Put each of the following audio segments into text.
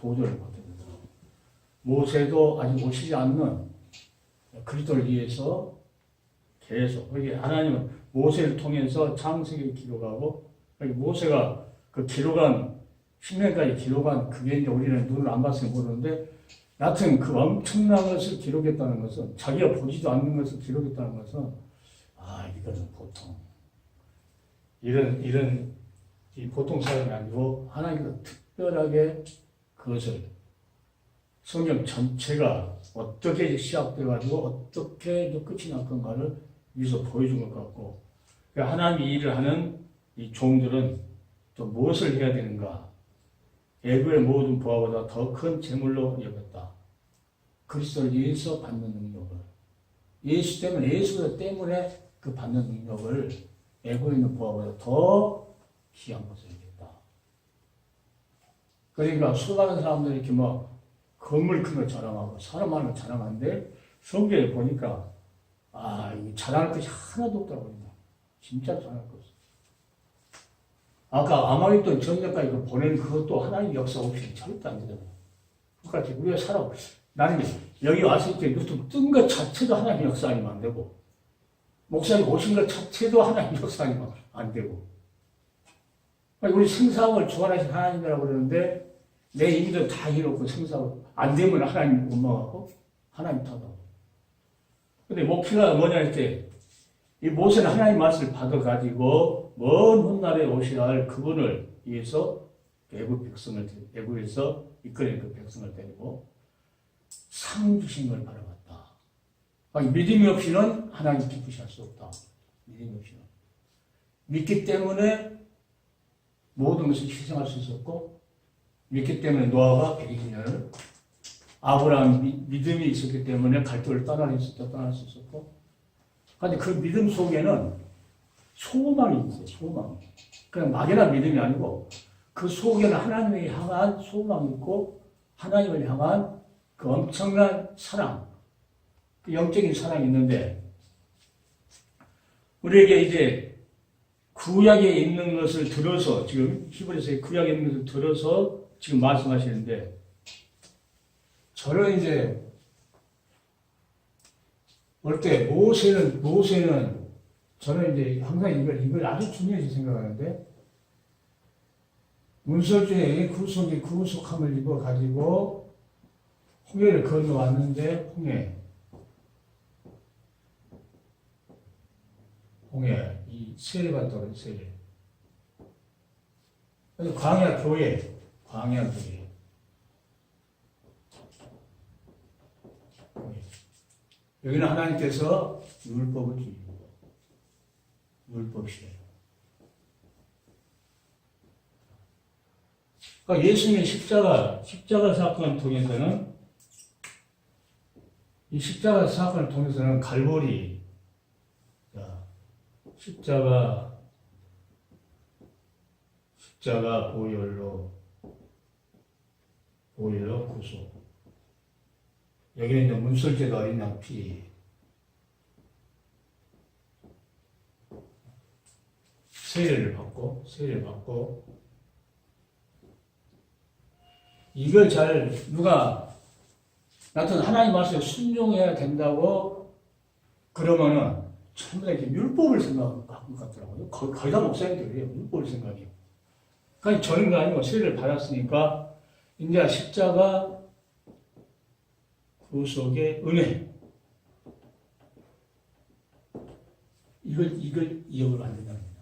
보조를 받게 된다. 모세도 아직 오시지 않는 그리스도를 위해서 계속 이게 하나님은 모세를 통해서 창세기를 기록하고 모세가 그 기록한 신명까지 기록한 그게 이제 우리는 눈을 안 봤으니 모르는데 여하튼 그 엄청난 것을 기록했다는 것은 자기가 보지도 않는 것을 기록했다는 것은 이거는 보통 이런 이 보통 사람이 아니고 하나님께서 특별하게 그것을 성경 전체가 어떻게 시작돼가지고 어떻게 끝이 날 건가를 여기서 보여준 것 같고 하나님이 일을 하는 이 종들은 또 무엇을 해야 되는가 애굽의 모든 부하보다 더 큰 재물로 여겼다. 그리스도를 위해서 받는 능력을 예수 때문에 그 받는 능력을 애굽에 있는 부하보다 더 귀한 것을 여겼다. 그러니까 수많은 사람들이 이렇게 건물 큰 거 자랑하고 사람 많은 거 자랑하는데 성경에 보니까 이거 자랑할 것이 하나도 없더라고요. 진짜 자랑할 것 없어. 아까 아마겟돈 전쟁까지 보내는 그것도 하나님 역사 없이 절대 안 되잖아요. 그러니까 우리가 나는 여기 왔을 때 유튜브 뜬 것 자체도 하나님 역사 아니면 안 되고 목사님 오신 것 자체도 하나님 역사 아니면 안 되고 우리 생사학을 주관하신 하나님이라고 그러는데 내 임의도 다 이렇고 생사하고 안 되면 하나님 원망하고 하나님 탓하고. 근데 목표가 뭐냐 할 때 이 모세는 하나님 말씀을 받아가지고 먼 훗날에 오셔야 할 그분을 위해서 애굽에서 이끌어낸 그 백성을 데리고 상 주신 걸 바라봤다. 믿음이 없이는 하나님 기쁘시할 수 없다. 믿음이 없이는. 믿기 때문에 모든 것을 희생할 수 있었고 믿기 때문에 노아가 120년을 아브라함 믿음이 있었기 때문에 갈대를 떠날 수 있었고 그런데 그 믿음 속에는 소망이 있어요. 소망. 그냥 막연한 믿음이 아니고 그 속에는 하나님을 향한 소망이 있고 하나님을 향한 그 엄청난 사랑, 그 영적인 사랑이 있는데 우리에게 이제 구약에 있는 것을 들어서 지금 히브리서의 구약에 있는 것을 들어서 지금 말씀하시는데 저는 이제 볼 때 모세는 저는 이제 항상 이걸 아주 중요하게 생각하는데 문설주에 구속함을 입어 가지고 홍해를 건너왔는데 홍해 이 세례받 떠는 세례. 그래서 광야 교회. 여기는 하나님께서 율법을 주시고 율법이에요. 그러니까 예수님의 십자가 사건을 통해서는 이 십자가 사건을 통해서는 갈보리 십자가 보혈로 구속. 여기는 이제 문설주의 어린 양 피. 세례를 받고 이걸 나한테 하나님 말씀에 순종해야 된다고 그러면은 전부 다 이렇게 율법을 생각하는 것 같더라고요. 거의 다 목사님들이에요. 율법을 생각해요. 그러니까 저는 거 아니고 세례를 받았으니까 이제 십자가 구속의 은혜 이걸 이역을 안 된다는 거예요.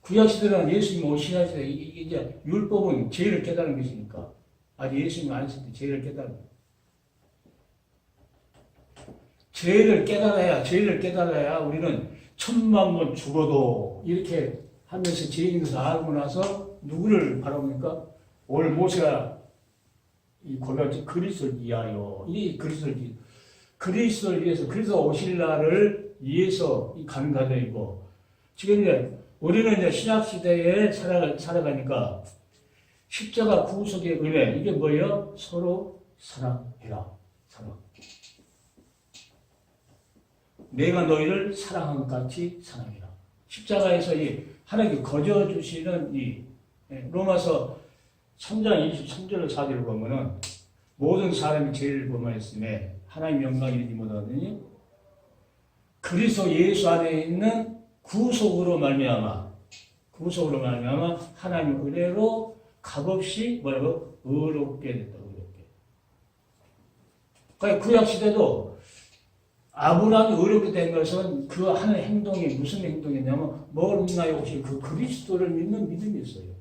구약시대는 예수님 오시는 시대 이제 율법은 죄를 깨달은 것이니까 아직 예수님 안 했을 때 죄를 깨달은 거예요. 죄를 깨달아야 우리는 1000만 죽어도 이렇게 하면서 죄인 것을 알고 나서 누구를 바라봅니까? 오늘 모세가 이 고백할 그리스도를 위하여 이 그리스도를 위해서 그리스도 오실 날을 위해서 이 가는 과정이고 지금 이제 우리는 이제 신약 시대에 살아가니까 십자가 구속의 은혜 이게 뭐예요? 서로 사랑해라. 사랑. 내가 너희를 사랑한 것 같이 사랑해라. 십자가에서 이 하나님께 거저 주시는 이 로마서 3장 23절 4절을 보면은 모든 사람이 죄를 범하였음에 하나님 영광이 이르지 못하더니 그리스도 예수 안에 있는 구속으로 말미암아 하나님의 은혜로 값없이 뭐라고 의롭게 됐다. 의롭게. 그러니까 구약 시대도 아브라함이 의롭게 된 것은 그 하는 행동이 무슨 행동이냐면 뭘 믿나요? 혹시 그 그리스도를 믿는 믿음이었어요.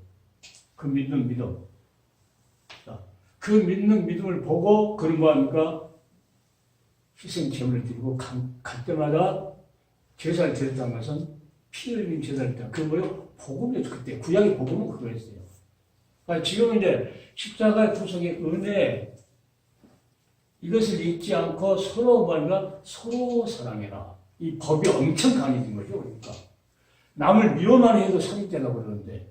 그 믿는 믿음. 자, 그 믿는 믿음을 보고 그는 뭐합니까? 희생 제물을 드리고 갈 때마다 제사를 드렸다는 것은 피 흘린 제사를 드렸다. 그 뭐요? 복음이었죠. 그때 구약의 복음은 그거였어요. 그러니까 지금 이제 십자가의 구속의 은혜 이것을 잊지 않고 서로 뭔가 서로 사랑해라. 이 법이 엄청 강해진 거죠. 그러니까 남을 미워만 해도 사기죄라고 그러는데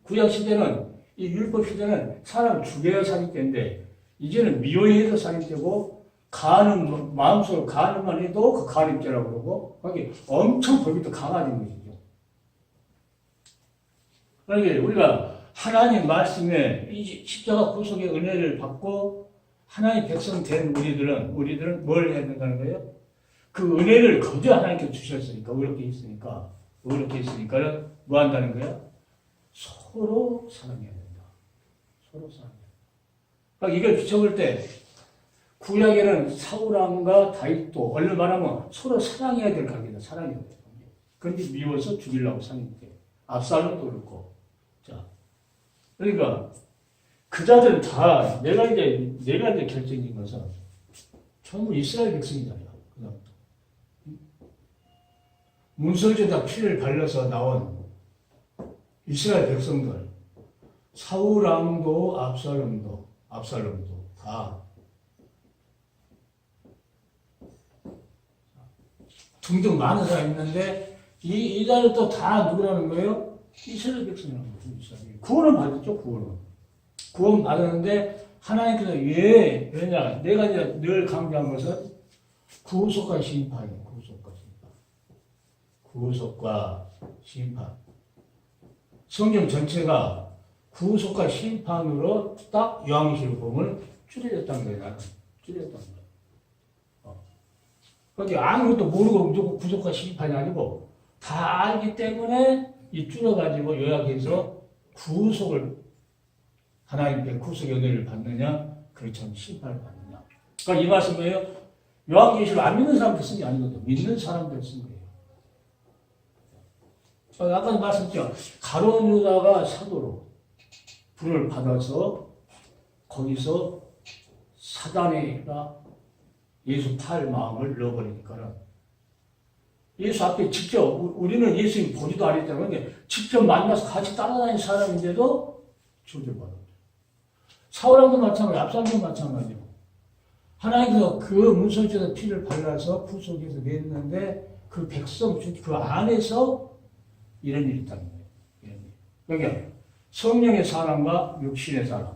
구약 시대는 이 율법 시대는 사람을 죽여야 사기죄인데 이제는 미워해도 사기죄고 가는 마음속으로 가는만 해도 그 가림죄라고 그러고 그게 엄청 법이 더 강화된 것이죠. 그러니까 우리가 하나님 말씀에 이 십자가 구속의 은혜를 받고 하나님 백성 된 우리들은 뭘 해야 된다는 거예요? 그 은혜를 거저 하나님께 주셨으니까 의롭게 있으니까 뭐 한다는 거야? 서로 사랑해야 된다. 서로 사랑해야 된다. 그러니까 이걸 비춰볼 때 구약에는 사울왕과 다윗도 얼른 말하면 서로 사랑해야 될 관계다. 사랑해야 될 관계. 그런데 미워서 죽이려고 상인데 압살롬도 그렇고. 자, 그러니까 그 자들은 다 내가 이제 결정인 것은 전부 이스라엘 백성이잖아요. 그다음부터 문설주다 피를 발라서 나온 이스라엘 백성들, 사울왕도 압살롬도 다 등등 많은 사람이 있는데 이 자들도 다 누구라는 거예요? 이스라엘 백성이라는 거죠. 구원은 받았죠. 구원 받았는데 하나님께서 왜 왜냐 내가 이제 늘 강조한 것은 구속과 심판이에요. 구속과 심판. 성경 전체가 구속과 심판으로 딱 요한계시록 보면 줄여졌다는 거예요. 줄여졌다는 거예요. 그러니까 아무것도 모르고 무조건 구속과 심판이 아니고 다 알기 때문에 이 줄여가지고 요약해서 구속을 하나님께 구속의 은혜를 받느냐 그렇지 않으면 심판을 받느냐. 그러니까 이 말씀이에요. 요한계시록 안 믿는 사람들 쓴 게 아니거든요. 믿는 사람들 쓴 거예요. 아까도 말씀드렸죠. 가룟 유다가 사도로 불을 받아서 거기서 사단이가 예수 팔 마음을 넣어버리니까는 예수 앞에 직접 우리는 예수님 보지도 않았잖아요. 근데 직접 만나서 같이 따라다니는 사람인데도 저주받았죠. 사울왕도 마찬가지, 압살롬도 마찬가지고 하나님께서 그 문설주에서 피를 발라서 구속해서 냈는데 그 백성 그 안에서 이런 일이 있다는 거예요. 이런 일. 그러니까 성령의 사람과 육신의 사람.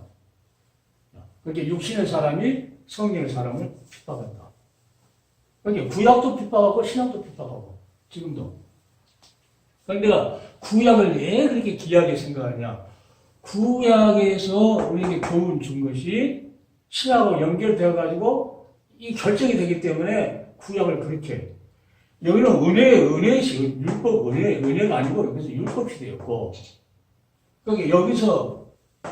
그러니까 육신의 사람이 성령의 사람을 핍박한다. 그러니까 구약도 핍박하고 신약도 핍박하고 지금도. 그런데 내가 구약을 왜 그렇게 귀하게 생각하냐? 구약에서 우리에게 교훈 준 것이 신약하고 연결되어 가지고 이 결정이 되기 때문에 구약을 그렇게 여기는 은혜시, 율법, 은혜가 아니고, 여기서 율법 시대였고, 그러니까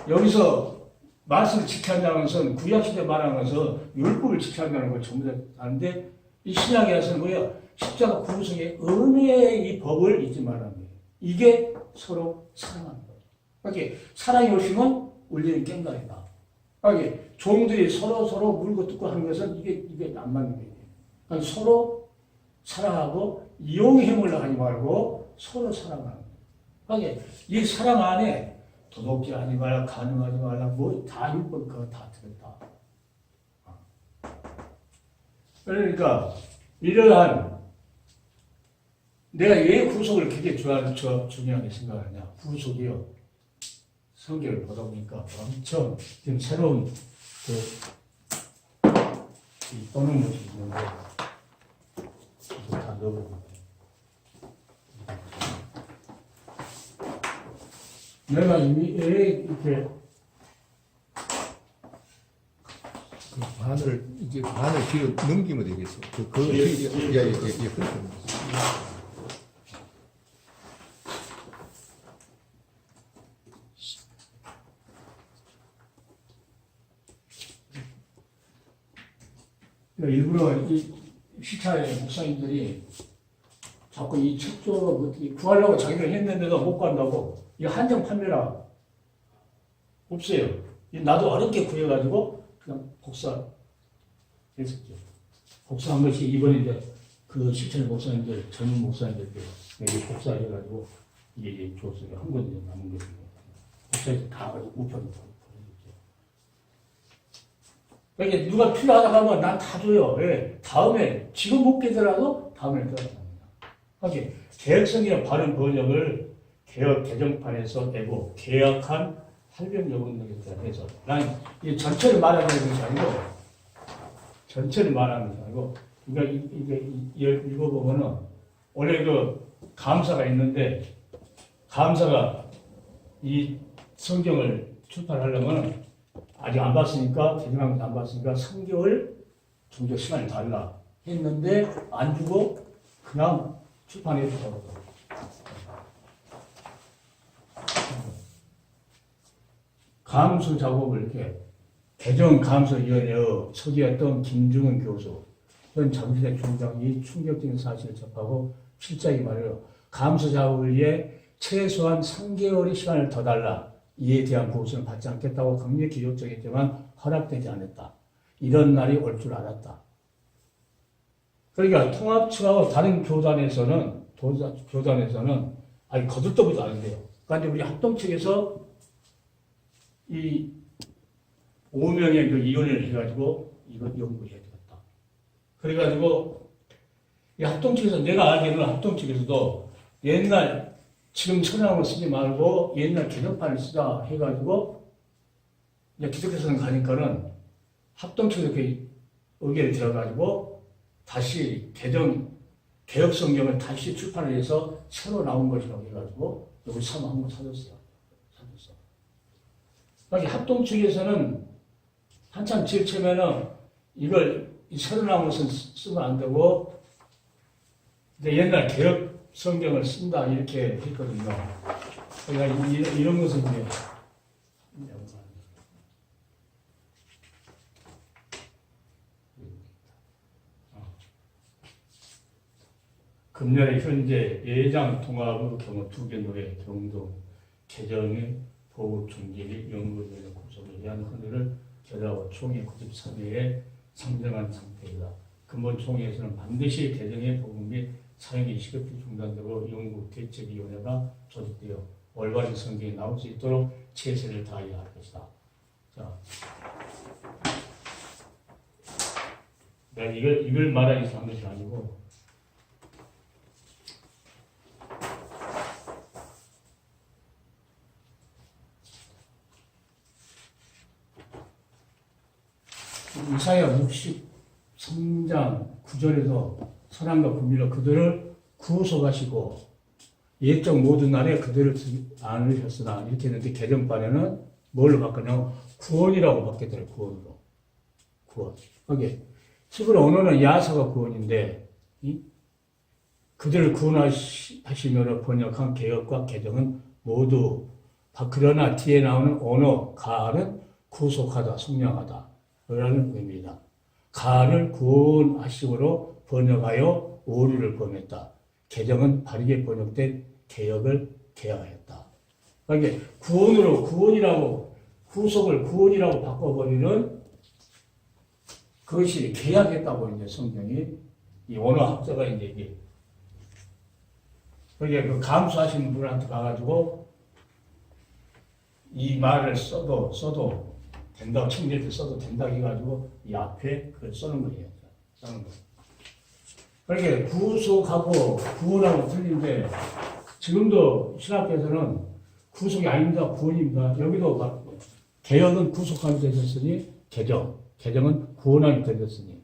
여기서 말씀을 지켜야 한다는 것은, 구약시대 말하는 것은 율법을 지켜야 한다는 걸 전부 다 아는데, 이 신약에 와서는 뭐예요? 십자가 구속의 은혜의 이 법을 잊지 말라는 거예요. 이게 서로 사랑하는 거예요. 그러니까 사랑이 오시면 울리는 꽹과리다. 그러니까 종들이 서로 물고 뜯고 하는 것은 이게 안 맞는 거예요. 그러니까 서로 사랑하고 이용해물러 하지 말고 서로 사랑하는 거예요. 이 사랑 안에 도둑질 하지 말라, 간음하지 말라, 뭐 다 율법 그거 다 들었다. 그러니까 이러한 내가 왜 구속을 그렇게 중요하게 생각하냐? 구속이요. 성경을 보다 보니까 엄청 지금 새로운 보는 것이 있는데. 다 넣어버립니다. 내가 이미 이렇게 이제 반을 뒤로 넘기면 되겠어. 그렇게 됩니다. 일부러 이 시차의 목사님들이 자꾸 이 책조 구하려고 자기를 했는데도 못 구한다고 이 한정 판매라 없어요. 나도 어렵게 구해가지고 그냥 복사했었죠. 복사한 것이 이번에 이제 그 시차의 목사님들 전문 목사님들께 여기 복사해가지고 이게 줬어요. 한 권이 남은 거거든요. 복사해서 다 우편으로 보내줬죠. 그러니까 누가 필요하다고 하면 난 다 줘요. 왜? 다음에 지금 못 깨더라도 다음에 깨달습니다. 하긴 개혁성이나 바른 번역을 개혁 개정판에서 내고 개혁한 할병여분에서 해서 난 이 전체를 말하는 것이 아니고 전체를 말하는 것이 아니고 이게 읽어보면은 원래 그 감사가 있는데 감사가 이 성경을 출판하려면 아직 안 봤으니까 개정하면서 안 봤으니까 3개월 정도 시간이 달라 했는데 안 주고 그냥 출판해 주더라고요. 감수 작업을 이렇게 개정감수위원회의 서기였던 김중은 교수, 현 장시대 총장이 충격적인 사실을 접하고 필자에게 말해요. 감수 작업을 위해 최소한 3개월의 시간을 더 달라. 이에 대한 보수는 받지 않겠다고 강력히 요청했지만 허락되지 않았다. 이런 날이 올 줄 알았다. 그러니까 통합 측하고 다른 교단에서는 아니 거들떠보도 안 돼요. 그러니까 우리 합동 측에서 이 5명의 그 위원회를 해가지고 이거 연구해야 되겠다. 그래가지고 이 합동 측에서 내가 알기로는 합동 측에서도 옛날 지금 천황을 쓰지 말고 옛날 개정판을 쓰자 해가지고 이제 기독교서는 가니까는 합동 측에서 그 의견이 들어가지고 다시 개혁 성경을 다시 출판을 해서 새로 나온 것이라고 해가지고 우리 사모 한번 찾았어요. 그러니까 합동 측에서는 한참 제일 처음에는 이걸 새로 나온 것은 쓰면 안 되고 근데 옛날 개혁 성경을 쓴다 이렇게 했거든요. 그러니까 이런 것은 이제 금년에 현재 예장 통합의 경우 2개 노래 경동 개정의 보호 총기의 연구위원회 구성에 의한 헌의를 결하고 총회 93회에 상정한 상태이다. 근본 총회에서는 반드시 개정의 보급 및 사용이 시급히 중단되고 연구 대책위원회가 조직되어 올바른 성경이 나올 수 있도록 최선을 다해야 할 것이다. 자, 내가 이걸 말하기 위해서 한 것이 아니고 이사야 63장 9절에서 선함과 긍휼로 그들을 구속하시고 예적 모든 날에 그들을 안으셨으나 이렇게 했는데 개정판에는 뭘로 바꾸냐면 구원이라고 바뀌었더라고요. 구원으로. 구원. 거기에 히브리 언어는 야사가 구원인데 그들을 구원하시며 번역한 개혁과 개정은 모두 그러나 뒤에 나오는 언어 가는 구속하다, 속량하다 라는 의미다. 가를 구원하심으로 번역하여 오류를 범했다. 개정은 바르게 번역된 개혁을 개혁하였다. 그러니까 구원이라고 구속을 구원이라고 바꿔버리는 그것이 개혁했다고 이제 성경이 이 언어학자가 이제 이게 그러니까 그 감수하시는 분한테 가가지고 이 말을 써도 된다고 청년들 써도 된다고 해가지고 이 앞에 그걸 써는 거예요. 써는 거. 그러니까 구속하고 구원하고 틀린데 지금도 신학교에서는 구속이 아닙니다. 구원입니다. 여기도 개혁은 구속함이 되셨으니 개정은 구원함이 되셨으니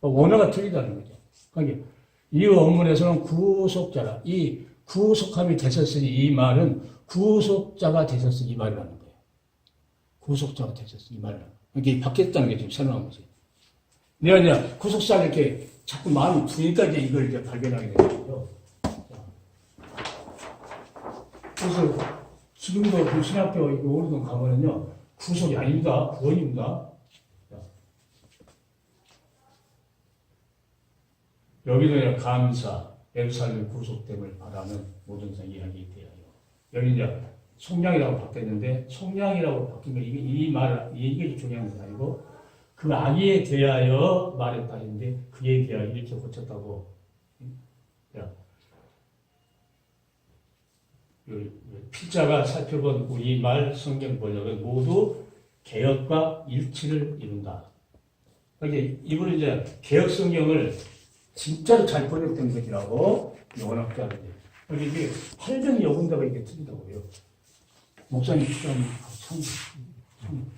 원어가 틀리다는 거죠. 그러니까 이 원문에서는 구속자라 이 구속함이 되셨으니 이 말은 구속자가 되셨으니 이 말이라는 거예요. 구속자가 되셨어. 이 말은. 이게 바뀌었다는 게 지금 새로 나온 거지. 내가 이제 구속사 이렇게 자꾸 마음이 두니까 이제 이걸 이제 발견하게 되는 거죠. 그래서 지금도 그 신학교 오르던 가면은요, 구속이 아닙니다. 구원입니다. 여기도 그냥 감사, 예루살렘 구속됨을 바라는 모든 성 이야기에 대하여. 여기 이제 속량이라고 바뀌었는데, 속량이라고 바뀐 거, 이게 중요한 건 아니고, 그 악에 대하여 말했다 했는데, 그에 대하여 이렇게 고쳤다고. 야. 필자가 살펴본 우리 말 성경 번역은 모두 개역과 일치를 이룬다. 그러니까 이분은 이제 개역 성경을 진짜로 잘 번역된 것이라고 원학자들이. 그러니까 이게 8점 여군다가 이게 틀리다고요. 목사님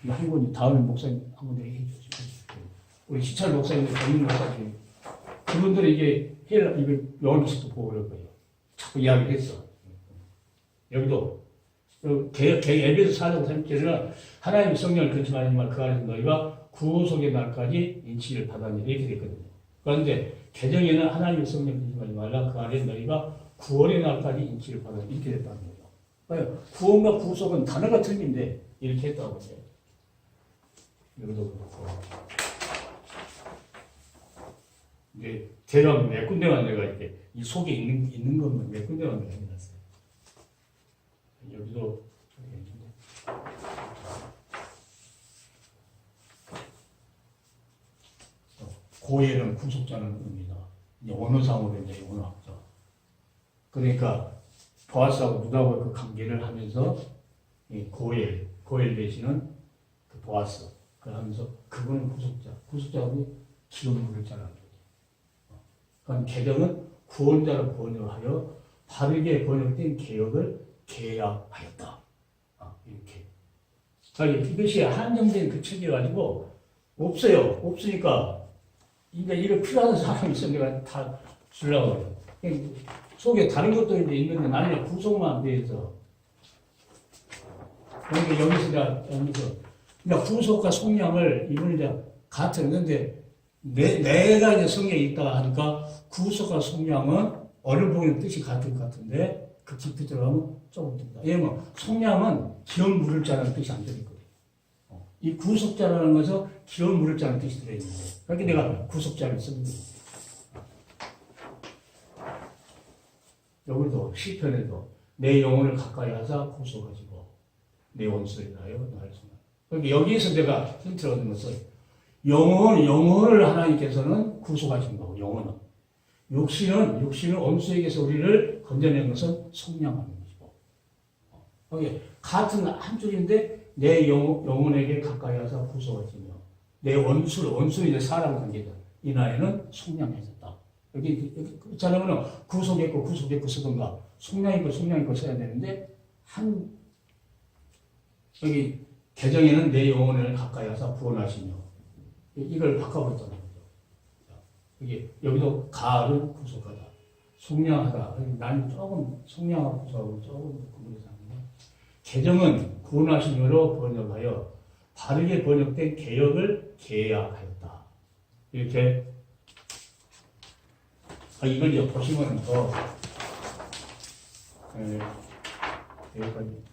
한 권이 다음에 목사님 한 번 얘기해 주시고 우리 시찰 목사님들 전문 목사님 그분들이 이게 이거 영어식도 보고 그럴 거예요. 자꾸 이야기를 했어. 여기도 에베소 4장 3절은 하나님의 성령을 근심하지만 그 안에서 너희가 구속의 날까지 인치를 받았니 이렇게 됐거든요. 그런데 개정에는 하나님의 성령을 근심하지 말라 그 안에 너희가 구원의 날까지 인치를 받았니 이렇게 됐다는 거예요. 그러니까 구원과 구속은 단어가 틀린데 이렇게 했다고 해요. 여기도 그렇고 이제 대략 몇 군데만 내가 이렇게 이 속에 있는 것만 몇 군데만 내가 해놨어요. 여기도 고엘은 구속자는 의미다. 언어상으로 이제 언어학자. 그러니까 보아스하고 루다와 그 관계를 하면서 고엘 대신은 그 보아스 그걸 하면서 그분은 구속자하고 기업물을 자라는 거죠. 그러니까 개정은 구원자로 번역을 하여 바르게 번역된 개혁을 계약하였다. 이렇게. 그러니까 이것이 한정된 그 책이가지고 없어요. 없으니까 이거 필요한 사람이 있으면 내가 다 주려고 해요. 속에 다른 것도 이제 있는데 나는 구속만 돼서. 그러니까 여기서 그러니까 구속과 속량을 이분이 이제 같은 건데 내가 이제 성경에 있다 하니까 구속과 속량은 어느 부분의 뜻이 같은 것 같은데 그 깊이 들어가면 조금 듭니다. 왜냐면 속량은 기업 물을 자라는 뜻이 안 들어있거든요. 이 구속자라는 것은 기업 물을 자라는 뜻이 들어있는데 그러니까 내가 구속자를 씁니다. 여기도 시편에도 내 영혼을 가까이 하사 구속하시고 내 원수를 인하여 나를 성하. 그러니까 여기에서 내가 힌트를 얻은 것은 영혼을 하나님께서는 구속하신 거고 영혼은 육신은 원수에게서 우리를 건져낸 것은 속량하는 것이고 여기 같은 한 줄인데 내 영혼에게 가까이 하사 구속하시며 내 원수는 이제 사람 관계다. 인하에는 속량하셨다. 여기 있잖아요. 구속했고 쓰던가 속량했고 써야 되는데 여기 개정에는 내 영혼을 가까이 하사 구원하시며 이걸 바꿔버렸다는 거죠. 여기도 가을은 구속하다. 속량하다. 난 조금 속량하고 구속하고 조금 구분해서 하는데 개정은 구원하심으로 번역하여 바르게 번역된 개혁을 계약하였다. 이렇게 이걸 이제 보시면 더 여기까지.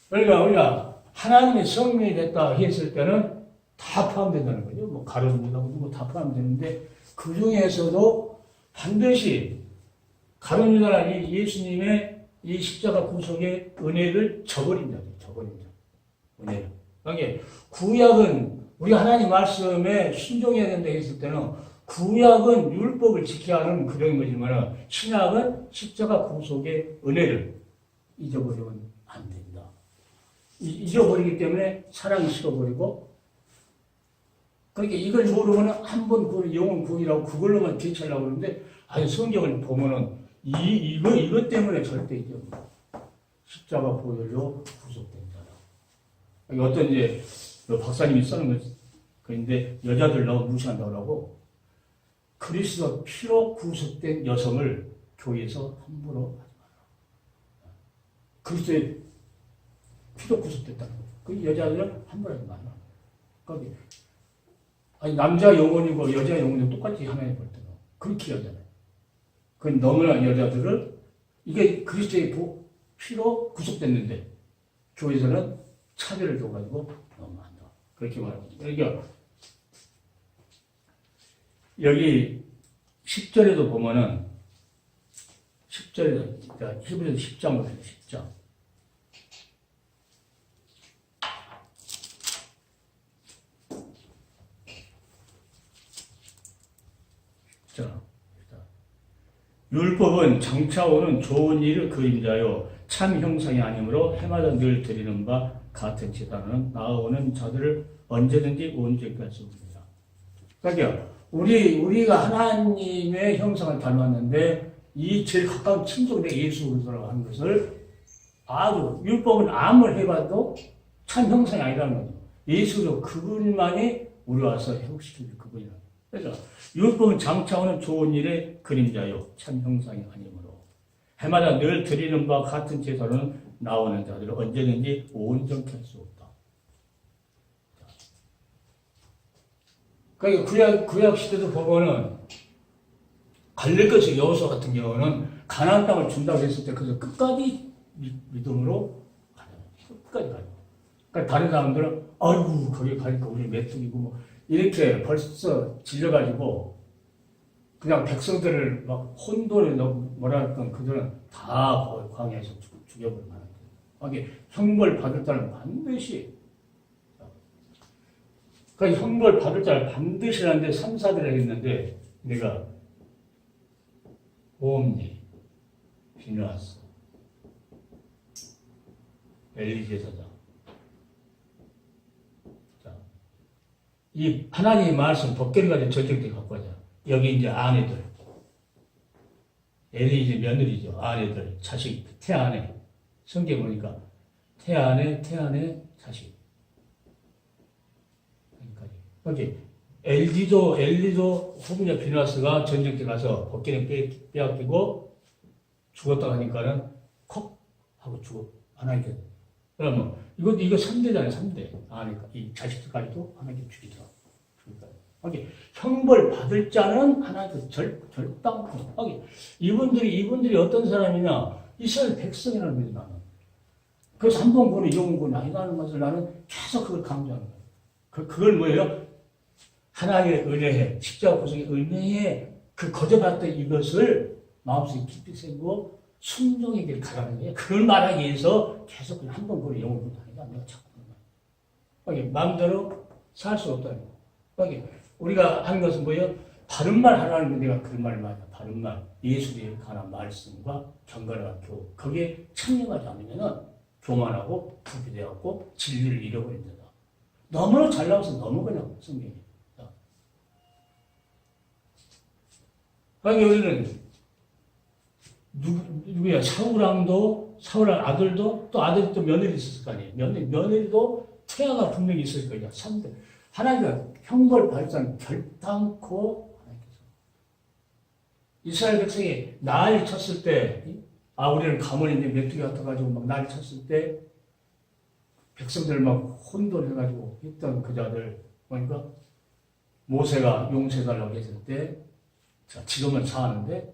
그러니까 우리가 하나님의 성령이 됐다 했을 때는 다 포함된다는 거죠. 뭐 가룟유다고 누구 다 포함되는데 그 중에서도 반드시 가룟유다는 예수님의 이 십자가 구속의 은혜를 저버린 자죠. 은혜를. 그러니까 구약은 우리 하나님 말씀에 순종해야 된다 했을 때는 구약은 율법을 지켜야 하는 그런 거지만 신약은 십자가 구속의 은혜를 잊어버리면 안 됩니다. 잊어버리기 때문에 사랑이 식어버리고 그러니까 이걸 모르면 한번 그 영혼 구이라고 그걸로만 대처하려고 그러는데 아니 성경을 보면은 이것 때문에 절대 잊어버려. 십자가 보혈로 구속된 자다. 어떤 이제 박사님이 쓰는 그런데 여자들 너무 무시한다고 하고 그리스도 피로 구속된 여성을 교회에서 함부로 하지 마라. 그리스도의 피로 구속됐다는 거예요. 그 여자들은 함부로 하지 말라. 거기. 아니, 남자 영혼이고 여자 영혼이 똑같이 하나님 볼 때는 그렇게 하잖아요. 그 너무나 여자들을 이게 그리스도의 피로 구속됐는데 교회에서는 차별을 줘가지고 너무 안 좋아. 그렇게 말합니다. 그러니까 여기 10절에도 보면은 10절에도 그러니까 히브리서 10장으로 해요. 10장. 자, 율법은 장차오는 좋은 일을 그림자요 참 형상이 아니므로 해마다 늘 드리는 바 같은 제단은 나아오는 자들을 언제든지 온전케 할 수 없습니다. 그러니까 우리가 하나님의 형상을 닮았는데 이 제일 가까운 친족의 예수 그리스도라고 하는 것을 아주 율법은 아무리 해봐도 참 형상이 아니라는 거죠. 예수로 그분만이 우리 와서 회복시키는 그분이라는 거죠. 그래서 율법은 장차오는 좋은 일의 그림자요 참 형상이 아니므로 해마다 늘 드리는 바와 같은 제사로는 나오는 자들을 언제든지 온전케 할 수 없다. 그러니까 구약 시대도 보면은 갈릴것의 여호수아 같은 경우는 가나안 땅을 준다고 했을 때 그래서 끝까지 믿음으로 가요. 끝까지 가요. 그러니까 다른 사람들은 아이고 거기 가니까 우리 메뚜기고 뭐 이렇게 벌써 질려가지고 그냥 백성들을 막 혼돈에 뭐라 했던 그들은 다 광야에서 죽여버릴 만한 거예요. 형벌 받을 자는 반드시 그러니까 형벌 받을 자를 반드시 하는데 3, 4대를 했는데 내가 옴니, 비누아스, 엘리 제사장 이 하나님의 말씀 법계를 가지고 절정되게 갖고 가자. 여기 이제 아내들 엘리 이제 며느리죠. 아내들 자식 태아내 성경 보니까 태아내 자식 여기까지. 엘리도 후부녀 비누아스가 전쟁 때 가서 법계를 빼앗기고 죽었다 하니까는 콕 하고 하나님께 그러면 이거 3대잖아요. 3대 아내가 이 자식들까지도 하나님께 죽이더라. 형벌 받을 자는 하나님께 절당코. 이분들이 어떤 사람이냐? 이스라엘 백성이라는 거지 나는. 그래서 한 번 보는 영웅군이 아니라는 것을 나는 계속 그걸 강조하는 거예요. 그걸 뭐예요? 하나님의 은혜에 십자가 고생의 은혜에 그 거저봤던 이것을 마음속에 깊이 새기고 순종의 길을 가라는 거예요. 그걸 말하기 위해서 계속 한 번 보는 영웅군이 아니라 내가 자꾸 그런 거예요. 마음대로 살 수 없다는 거예요. 우리가 하는 것은 뭐예요? 바른 말 하라는 게 내가 그런 말을 많이 해요. 바른 말, 예수에 관한 말씀과 경건한 교. 거기에 참여하지 않으면 교만하고 부비되었고 진리를 잃어버린다. 너무나 잘 나와서 너무 그냥 성경이. 그러니까 우리는 누구야? 사울 아들도 또 아들이 또 며느리 있었을 거 아니에요. 며느리도 태아가 분명히 있을 거예요. 3대. 하나님과 형벌 발산 결단코 하나님께서 이스라엘 백성이 난리 쳤을 때 우리는 가문인데 메뚜기 같아가지고 막 난리 쳤을 때 백성들 막 혼돈해가지고 했던 그 자들 그러니까 모세가 용서해달라고 했을 때 자, 지금은 사는데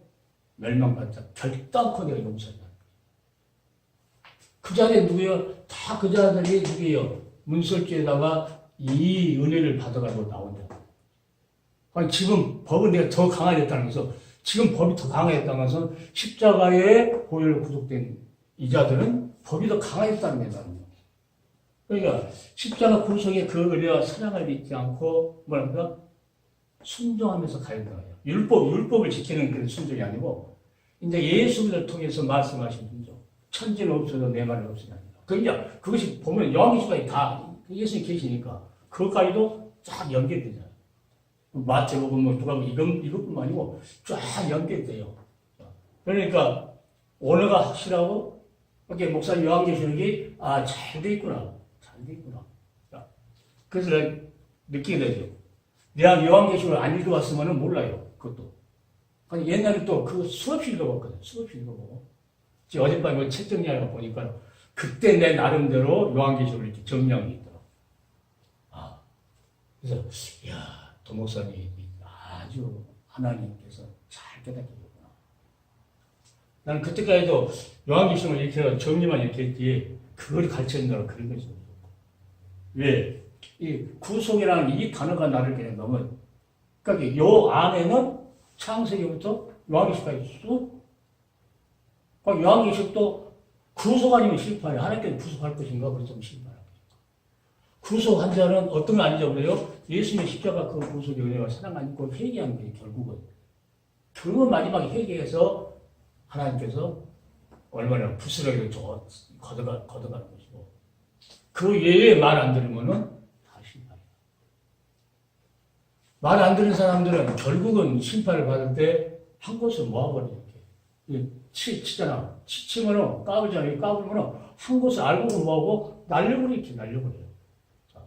멸망받자 결단코 내가 용서한다. 그 자리에 누구예요? 다 그 자들이 누구예요? 문설주에다가 이 은혜를 받아가지고 나온다. 아니, 지금 법은 내가 더 강화됐다는 것은 지금 법이 더 강화됐다는 것은 십자가의 보혈로 구속된 이 자들은 법이 더 강화됐다는 거예요. 그러니까 십자가 구속의 그 은혜와 사랑을 잊지 않고 뭐랄까 순종하면서 가야 된다. 율법을 지키는 그런 순종이 아니고 이제 예수를 통해서 말씀하신 순종. 천지는 없어도 내 말은 없으냐. 그러니까 그것이 보면 요한계시록에 다 예수님 계시니까 그것까지도 쫙 연결되잖아요. 마태복음 뭐 누가 이것뿐만 아니고 쫙 연결돼요. 그러니까 언어가 확실하고 이렇게 목사님 요한계시록이 잘 돼 있구나. 그래서 내가 느끼게 되죠. 내가 요한계시록을 안 읽어봤으면 몰라요. 그것도. 아니 옛날에 또 그 수없이 읽어봤거든. 수없이 읽어보고. 어젯밤에 책 정리하려고 보니까 그때 내 나름대로 요한계시록을 이렇게 정리한 게 있더라고. 아, 그래서 이야, 도목사님이 아주 하나님께서 잘 깨닫게 줬구나. 나는 그때까지도 요한계시록을 이렇게 정리만 이렇게 했지 그걸 가르쳐준다고 그런 것이 없었고. 왜? 이 구속이라는 이 단어가 나를 그냥 너무, 그러니까 요 안에는 창세기부터 요한계시록까지 쑥, 그러니까 요한계시록도 구속 아니면 실패해. 하나님께서 구속할 것인가? 그렇다면 실패할 것인가? 구속한 자는 어떤 거 아니죠? 그래요? 예수님의 십자가 그 구속의 은혜와 사랑 아니고 회개한 거예요, 결국은 마지막에 회개해서 하나님께서 얼마나 부스러기를 걷어가는 것이고, 그 외에 말 안 들으면은 다 심판이야. 말 안 듣는 사람들은 결국은 심판을 받을 때 한 곳을 모아버려, 이렇게. 치잖아. 치면은, 까불잖아. 까불면은 한 곳을 알고 모아고 날려버려요. 자.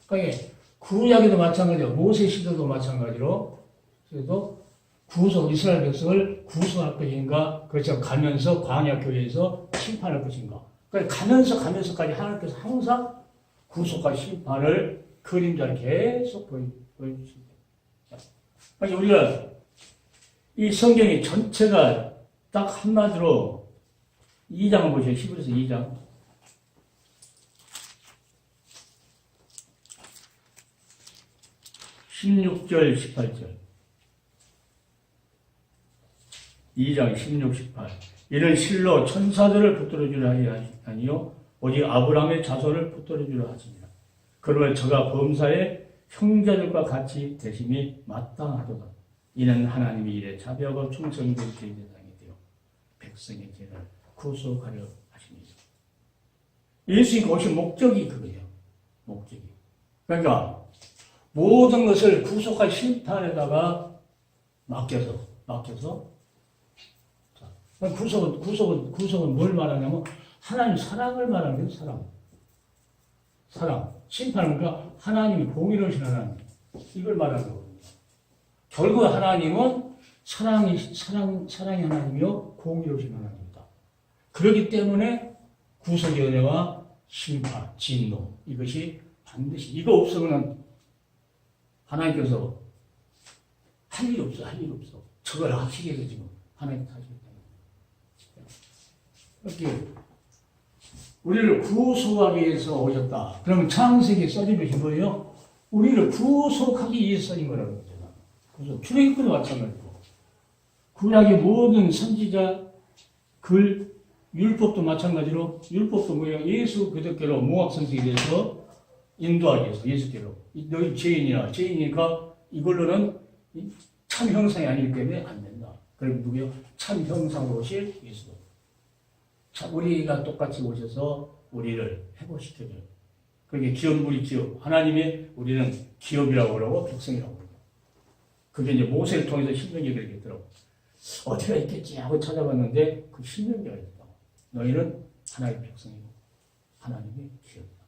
그러니까 구약에도 마찬가지로, 모세 시대도 마찬가지로, 그래도 이스라엘 백성을 구속할 것인가, 그렇죠. 가면서 광야 교회에서 심판할 것인가. 그러니까 가면서까지 하나님께서 항상 구속과 심판을 그림자를 계속 보여주십니다. 그러니까 우리가 이 성경이 전체가 딱 한마디로 2장을 보세요. 히브리서 2장. 16절, 18절. 2장 16, 18. 이는 실로 천사들을 붙들어주려 하지 아니요 오직 아브라함의 자손을 붙들어주려 하시니라. 그러면 저가 범사의 형제들과 같이 되심이 마땅하도다. 이는 하나님이 이래 자비하고 충성된 제사장이 되어 백성의 죄를 구속하려 하십니다. 예수님이 오신 목적이 그거예요. 목적이. 그러니까 모든 것을 구속할 심판에다가 맡겨서 구속은 뭘 말하냐면 하나님 사랑을 말하는 거예요. 사랑. 심판은 그러니까 하나님이 공의로우신 하나님. 이걸 말하는 거거든요. 결국 하나님은 사랑의 하나님이요 공의로우신 하나님이다. 그렇기 때문에 구속의 은혜와 심판, 진노 이것이 반드시 이거 없으면 하나님께서 할 일이 없어. 저걸 하시게 지금 하나님 하시겠다. 이렇게 우리를 구속하기 위해서 오셨다. 그러면 창세기에 써진 것이 뭐예요? 우리를 구속하기 위해서 써진 거라고 그러잖아. 그래서 출애굽기도 마찬가지고 구약의 모든 선지자 글 율법도 마찬가지로 율법도 뭐예요? 예수 그대께로 모학 선생에 대해서 인도하기 위해서 예수께로 너희 죄인이니까 이걸로는 참 형상이 아니기 때문에 안 된다. 그리고 누구요? 참 형상으로 오실 예수. 우리가 똑같이 오셔서 우리를 회복시켜줘요. 그게 우리 기업. 하나님이 우리는 기업이라고 그러고 백성이라고 그러고. 그게 이제 모세를 통해서 신명기에 그렇게 있더라고. 어디가 있겠지 하고 찾아봤는데 그 신명기가 있다고. 너희는 하나님의 백성이고 하나님의 기업이다.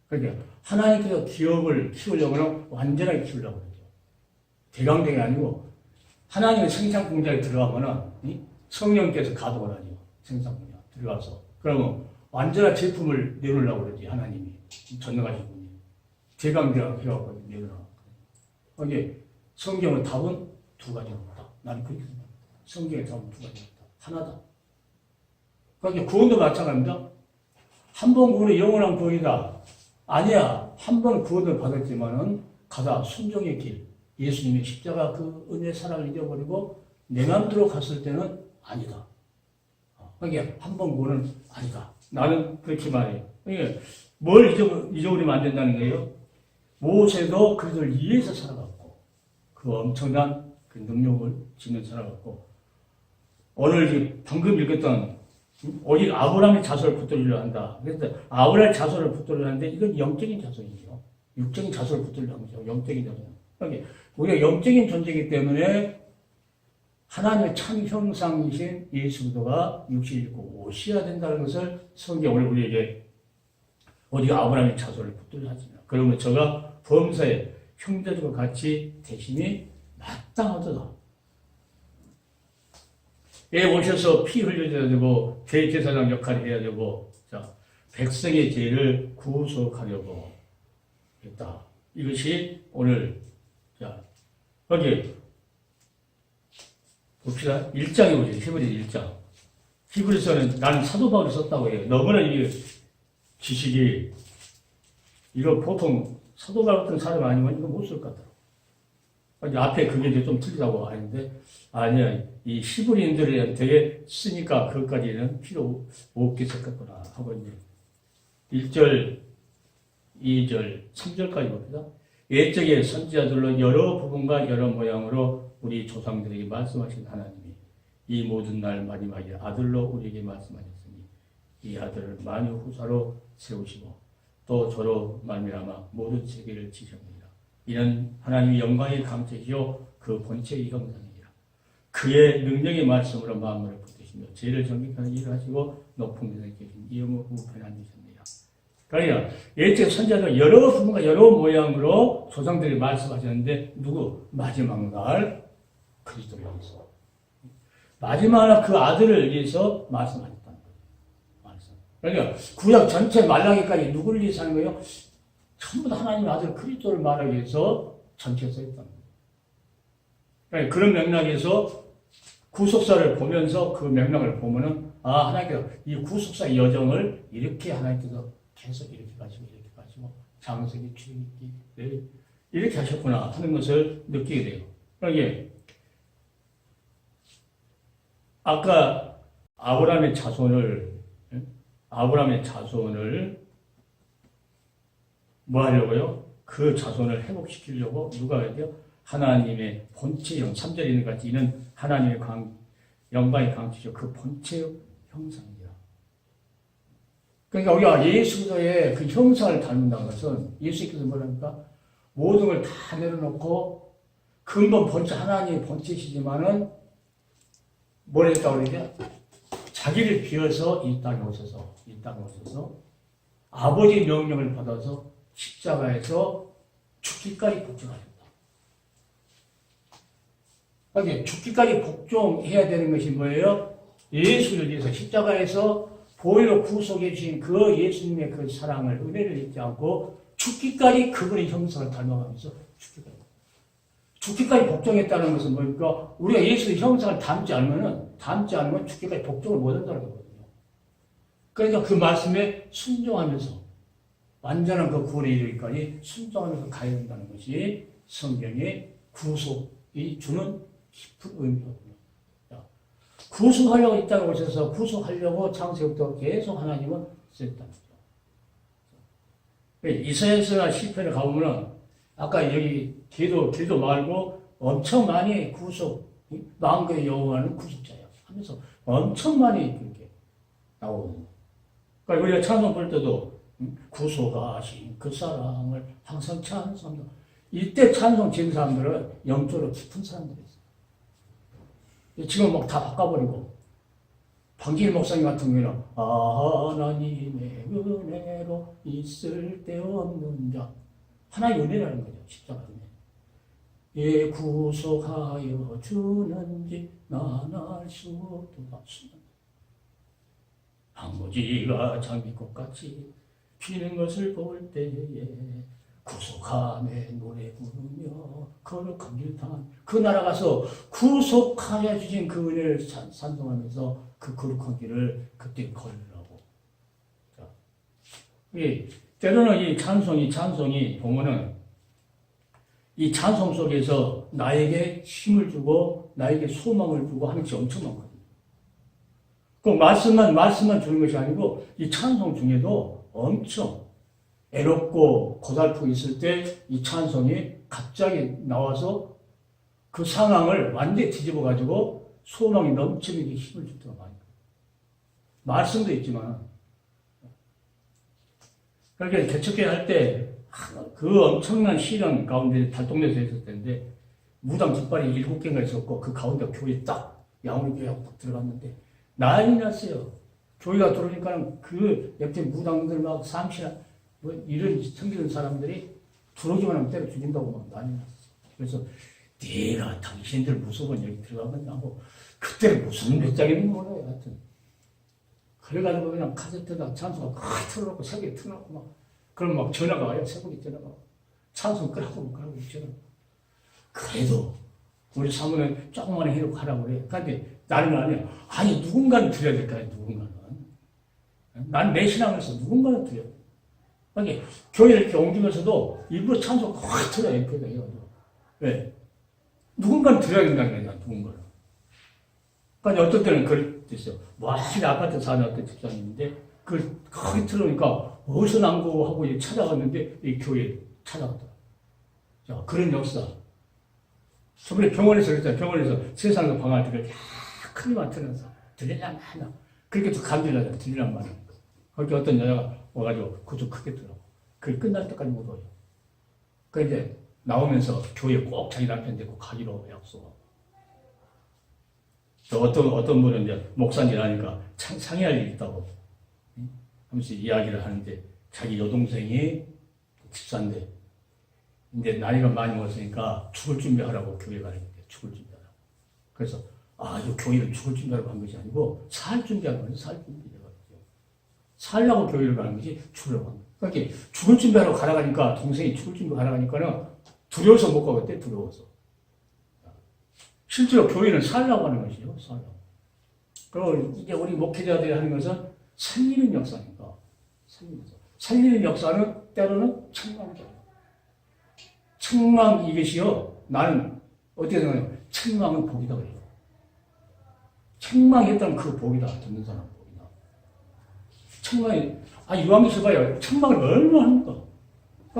그러니까 하나님께서 기업을 키우려면 완전하게 키우려고 그러죠. 대강대이 아니고 하나님의 생산 공장에 들어가면은 성령께서 가동을 하죠. 생산 공장 들어가서 그러면 완전한 제품을 내놓으려고 그러지. 하나님이 전능하신 분이 대강대가 필요하고 내놓으라고. 이게 성경의 답은 두 가지가 없다. 나는 그렇게 생각합니다. 성경의 답은 두 가지가 없다. 하나다. 그러니까 구원도 마찬가지입니다. 한 번 구원은 영원한 구원이다. 아니야. 한 번 구원을 받았지만은 가다 순종의 길. 예수님의 십자가 그 은혜 사랑을 잊어버리고 내 맘대로 갔을 때는 아니다. 그러니까 한 번 구원은 아니다. 나는 그렇게 말해요. 그러니까 뭘 잊어버리면 안 된다는 거예요. 모세도 그들을 위해서 살아갔고 그 엄청난 그 능력을 지면 살아갔고 오늘 방금 읽었던 오직 아브라함의 자손을 붙들려 한다. 그래서 아브라함의 자손을 붙들려 하는데 이건 영적인 자손이죠. 육적인 자손을 붙들려 한 거죠. 영적인 자손. 그러니까 우리가 영적인 존재이기 때문에 하나님의 참 형상이신 예수 그리스도가 육신을 입고 오셔야 된다는 것을 성경을 우리에게 오직 아브라함의 자손을 붙들려 하십니다. 그러면 저가 범사의 형제들과 같이 대심이 마땅하도다. 오셔서 피 흘려줘야 되고 대제사장 역할을 해야 되고 자 백성의 죄를 구속하려고 했다. 이것이 오늘 자 여기 봅시다. 1장에 보죠. 히브리 1장. 히브리서는 나는 사도 바울이 썼다고 해요. 너무나 이게 지식이 이거 보통 사도 바울 같은 사람 아니면 이거 못 쓸 것 같더라고. 앞에 그게 이제 좀 틀리다고 하는데 아니야. 이 히브리인들한테 쓰니까 그것까지는 필요 없게 썼겠구나 하고 이제 1절, 2절, 3절까지 봅니다. 옛적의 선지자들로 여러 부분과 여러 모양으로 우리 조상들에게 말씀하신 하나님이 이 모든 날 마지막에 아들로 우리에게 말씀하셨으니 이 아들을 만유 후사로 세우시고 또 저로 말미암아 모든 세계를 지셨느니라. 이는 하나님의 영광의 강체시요 그 본체의 형상이니라. 그의 능력의 말씀으로 마음을 붙드시며 죄를 정직하는 일을 하시고 높은 데서 계신 이음을 우편한 이셨느니라. 그러니까 예적 선지자들 여러 부분과 여러 모양으로 조상들이 말씀하셨는데 누구? 마지막 날 그리스도를 위해서 마지막 날 그 아들을 위해서 말씀하셨다는 거예요. 그러니까 구약 전체 말라기까지 누구를 위해서 하는 거예요? 전부 다 하나님의 아들 그리스도를 말하기 위해서 전체에 써 있다는 거예요. 그러니까 그런 맥락에서 구속사를 보면서 그 맥락을 보면은 하나님께서 이 구속사의 여정을 이렇게 하나님께서 계속 이렇게 가지고 장세기 출애굽기 이렇게 하셨구나 하는 것을 느끼게 돼요. 그러니까 아까 아브라함의 자손을 뭐 하려고요? 그 자손을 회복시키려고 누가 해야 돼요? 하나님의 본체형 3절에 있는 같이 이는 하나님의 영광의 강치죠. 그 본체 형상이야. 그러니까 우리가 예수 그리스도의 그 형상을 닮는다는 것은 예수께서 뭐랍니까? 모든 걸 다 내려놓고 근본 본체 하나님의 본체시지만은 뭘 했다고 그러냐? 자기를 비워서 이 땅에 오셔서 아버지의 명령을 받아서 십자가에서 죽기까지 복종하셨다. 그러니까 죽기까지 복종해야 되는 것이 뭐예요? 예수를 위해서 십자가에서 보혈로 구속해 주신 그 예수님의 그 사랑을 은혜를 잊지 않고 죽기까지 그분의 형상을 닮아가면서 죽기까지 복종했다는 것은 뭡니까? 우리가 예수의 형상을 닮지 않으면 죽기까지 복종을 못한다는 거거든요. 그러니까 그 말씀에 순종하면서 완전한 그 구원에 이르기까지 순종하면서 가야 된다는 것이 성경의 구속이 주는 깊은 의미거든요. 구속하려고 이 땅에 오셔서 구속하려고 창세부터 계속 하나님은 쓰셨다는 거죠. 이사야서나 시편에 가보면 아까 여기 길도 말고 엄청 많이 마음과 여호와는 구속자야 하면서 엄청 많이 그렇게 나오거든요. 그러니까 우리가 찬송 볼 때도 구속하신 그 사랑을 항상 찬송한다. 이때 찬송 지은 사람들은 영적으로 깊은 사람들이 있어요. 지금 막 다 바꿔버리고 방길 목사님 같은 경우는 하나님의 은혜로 있을 데 없는 자 하나님의 은혜라는 거죠. 십자가 은혜. 예 구속하여 주는지 난 알 수 없도다. 황무지가 장미꽃같이 피는 것을 볼 때에 구속함에 노래 부르며 거룩한 길 타 그 나라 가서 구속하여 주신 그 은혜를 찬송하면서 그 거룩한 길을 그때 걸으라고. 자, 때로는 이 찬송이 보면은 이 찬송 속에서 나에게 힘을 주고 나에게 소망을 주고 하는 것이 엄청 많거든요. 그 말씀만 주는 것이 아니고 이 찬송 중에도 엄청 애롭고 고달프고 있을 때 이 찬송이 갑자기 나와서 그 상황을 완전히 뒤집어 가지고 소망이 넘치는 힘을 주더라고요. 많이. 말씀도 있지만 그러니까 개척회 할 때 그 엄청난 시련 가운데 달동네에서 했을 텐데 무당 깃발이 7개가 있었고 그 가운데 교회 딱 양우리 교회가 딱 들어갔는데 난리 났어요. 교회가 들어오니까 그 옆에 무당들 막 상시나 뭐 이런 섬기는 사람들이 들어오기만 하면 때려 죽인다고 막 난리 났어. 그래서 내가 당신들 무서운 여기 들어가겠냐고 그때는 무슨 배짱이는 몰라요, 하여튼. 그래가지고 그냥 카세트에다 찬송 틀어놓고, 새벽에 틀어놓고 막, 그럼 막 전화가 와요, 새벽에 전화가 와. 찬송 끄라고, 전화. 그래도, 우리 사모는 조금만 해놓고 하라고 그래. 근데 나는 아니야. 아니, 누군가는 드려야 될 거 아니야, 누군가는. 난 내 신앙에서 누군가는 드려야 돼. 그러니까 교회를 이렇게 옮기면서도 일부러 찬송 확 틀어요, 해가지고. 왜? 누군가는 드려야 된다는 거야, 누군가는. 그러니까 어떤 때는 그럴 때 있어요. 멀리 아파트 사는 어떤 집사님인데, 그걸 거기 틀으니까 어디서 난 거 하고 찾아갔는데, 이 교회에 찾아갔더라. 자, 그런 역사. 저번에 병원에서 그랬잖아요. 병원에서 세상에서 방할 때 그렇게 크게만 틀어서 들리려면 하나. 그렇게 또 감질나잖아. 들리란 말은. 거기 어떤 여자가 와가지고 그거 좀 크게 들어. 그게 끝날 때까지 못 와요. 그 이제 나오면서 교회 꼭 자기 남편 데리고 가기로 약속하고. 또 어떤 분은 이제 목사님 하니까 상의할 일이 있다고 하면서 이야기를 하는데 자기 여동생이 집사인데 이제 나이가 많이 먹었으니까 죽을 준비하라고 교회 가는데 죽을 준비하라고. 그래서 이 교회를 죽을 준비하라고 한 것이 아니고 살 준비하는 거예요. 살 준비해가지고 살라고 교회를 가는 것이 죽으려고 한 거예요. 그러니까 죽을 준비하라고 가라가니까 동생이 죽을 준비하라고 하니까는 두려워서 못 가겠대. 두려워서. 실제로 교회는 살라고 하는 것이죠. 살라고. 그리고 이제 우리 목회자들이 하는 것은 살리는 역사니까. 살리는 역사는 때로는 책망이죠. 책망 이것이요. 나는 어떻게 생각해요? 책망은 복이다 그래요. 책망했다면 그 복이다. 듣는 사람 복이다. 책망이 요한계시록 봐요. 책망을 얼마나 합니까?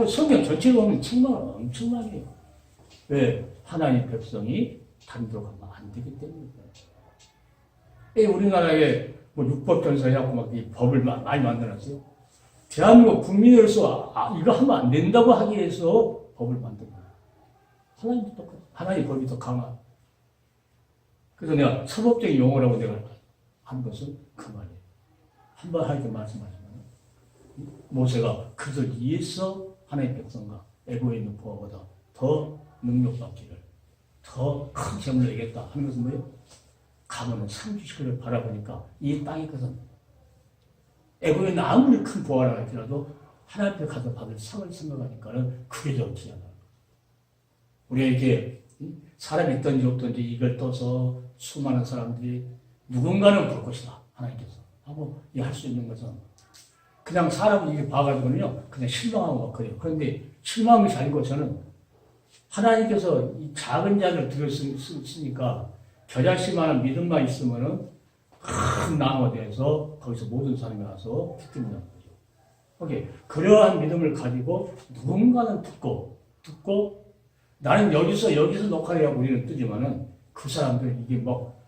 성경 전체를 보면 책망을 엄청 많이 해요. 왜? 하나님 백성이 단독 하면 안 되기 때문이에요. 우리나라에 뭐 육법전서 해갖고 막 이 법을 많이 만들었어요. 대한민국 국민으로서 이거 하면 안 된다고 하기 위해서 법을 만든 거예요. 하나님도 똑같아요. 하나님 법이 더 강한. 그래서 내가 사법적인 용어라고 내가 한 것은 그 말이에요. 한번 하나님께 말씀하시면 모세가 그들 위해서 하나님 백성과 애고에 있는 부하보다 더 능력받기를 더 큰 재물을 내겠다 하는 것은 뭐예요? 가문은 상주식을 바라보니까 이 땅의 것은 애고에 있는 아무리 큰 부하라 할지라도 하나님 앞에 가서 받을 상을 생각하니까는 그게 좋지 않아요. 우리가 이렇게 사람이 있든지 없든지 이걸 떠서 수많은 사람들이 누군가는 볼 것이다. 하나님께서 하고 할 수 있는 것은 그냥 사람이 이렇게 봐가지고는요 그냥 실망하고 막 그래요. 그런데 실망한 것이 아니고 저는 하나님께서 이 작은 자를 들었으니까 겨자씨만한 믿음만 있으면은 큰 나무가 돼서 거기서 모든 사람이 와서 기쁨이라는 거죠. 오케이. 그러한 믿음을 가지고 누군가는 듣고 나는 여기서 녹화를 하고 우리는 뜨지만은 그 사람들 이게 막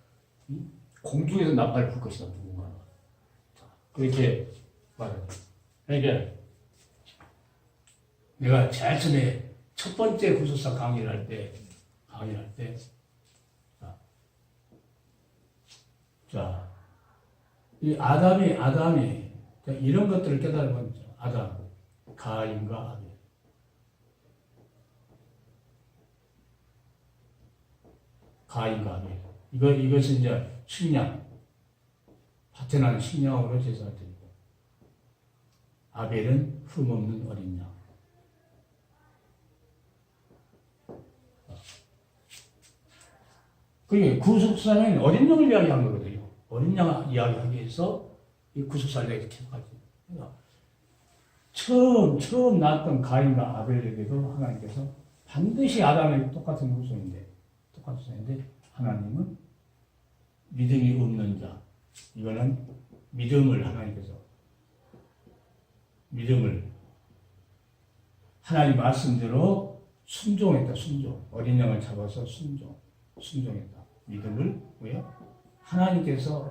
공중에서 나팔을 불 것이다. 누군가는. 그렇게 말해요. 그러니까 내가 제일 처음에 첫 번째 구속사 강의를 할 때 자, 이 아담이 이런 것들을 깨달으면 아담, 가인과 아벨. 가인과 아벨. 이것은 이제 식량, 밭에 나는 식량으로 제사를 드리고, 아벨은 흠없는 어린 양. 그게 구속사는 어린 양을 이야기한 거거든요. 어린 양 이야기하기 위해서 이 구속사를 이렇게 해가지고. 그러니까 처음 낳았던 가인과 아벨에게도 하나님께서 반드시 아담이 똑같은 후손인데 하나님은 믿음이 없는 자. 이거는 믿음을 하나님 말씀대로 순종했다. 어린 양을 잡아서 순종했다. 믿음을 왜요? 하나님께서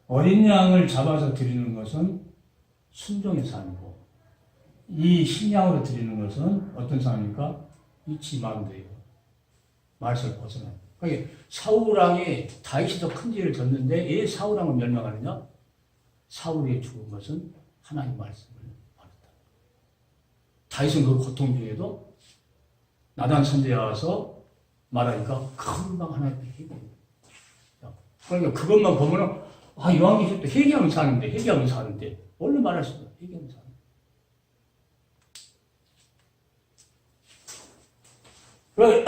어린 양을 잡아서 드리는 것은 순종의 삶이고 이 식량으로 드리는 것은 어떤 삶입니까? 이 지망대예요. 말씀을 벗어나요. 그러니까 사울왕이 다윗이 더 큰 죄를 졌는데 왜 사울왕은 멸망하느냐? 사울이 죽은 것은 하나님 말씀을 받았다. 다윗은 그 고통 중에도 나단 선지자가 와서 말하니까 금방 하나님께 회개해요. 그러니까 그것만 보면은 요한계시록도 회개하면서 사는데 원래 말할 수 없어요. 회개하면서 사는데.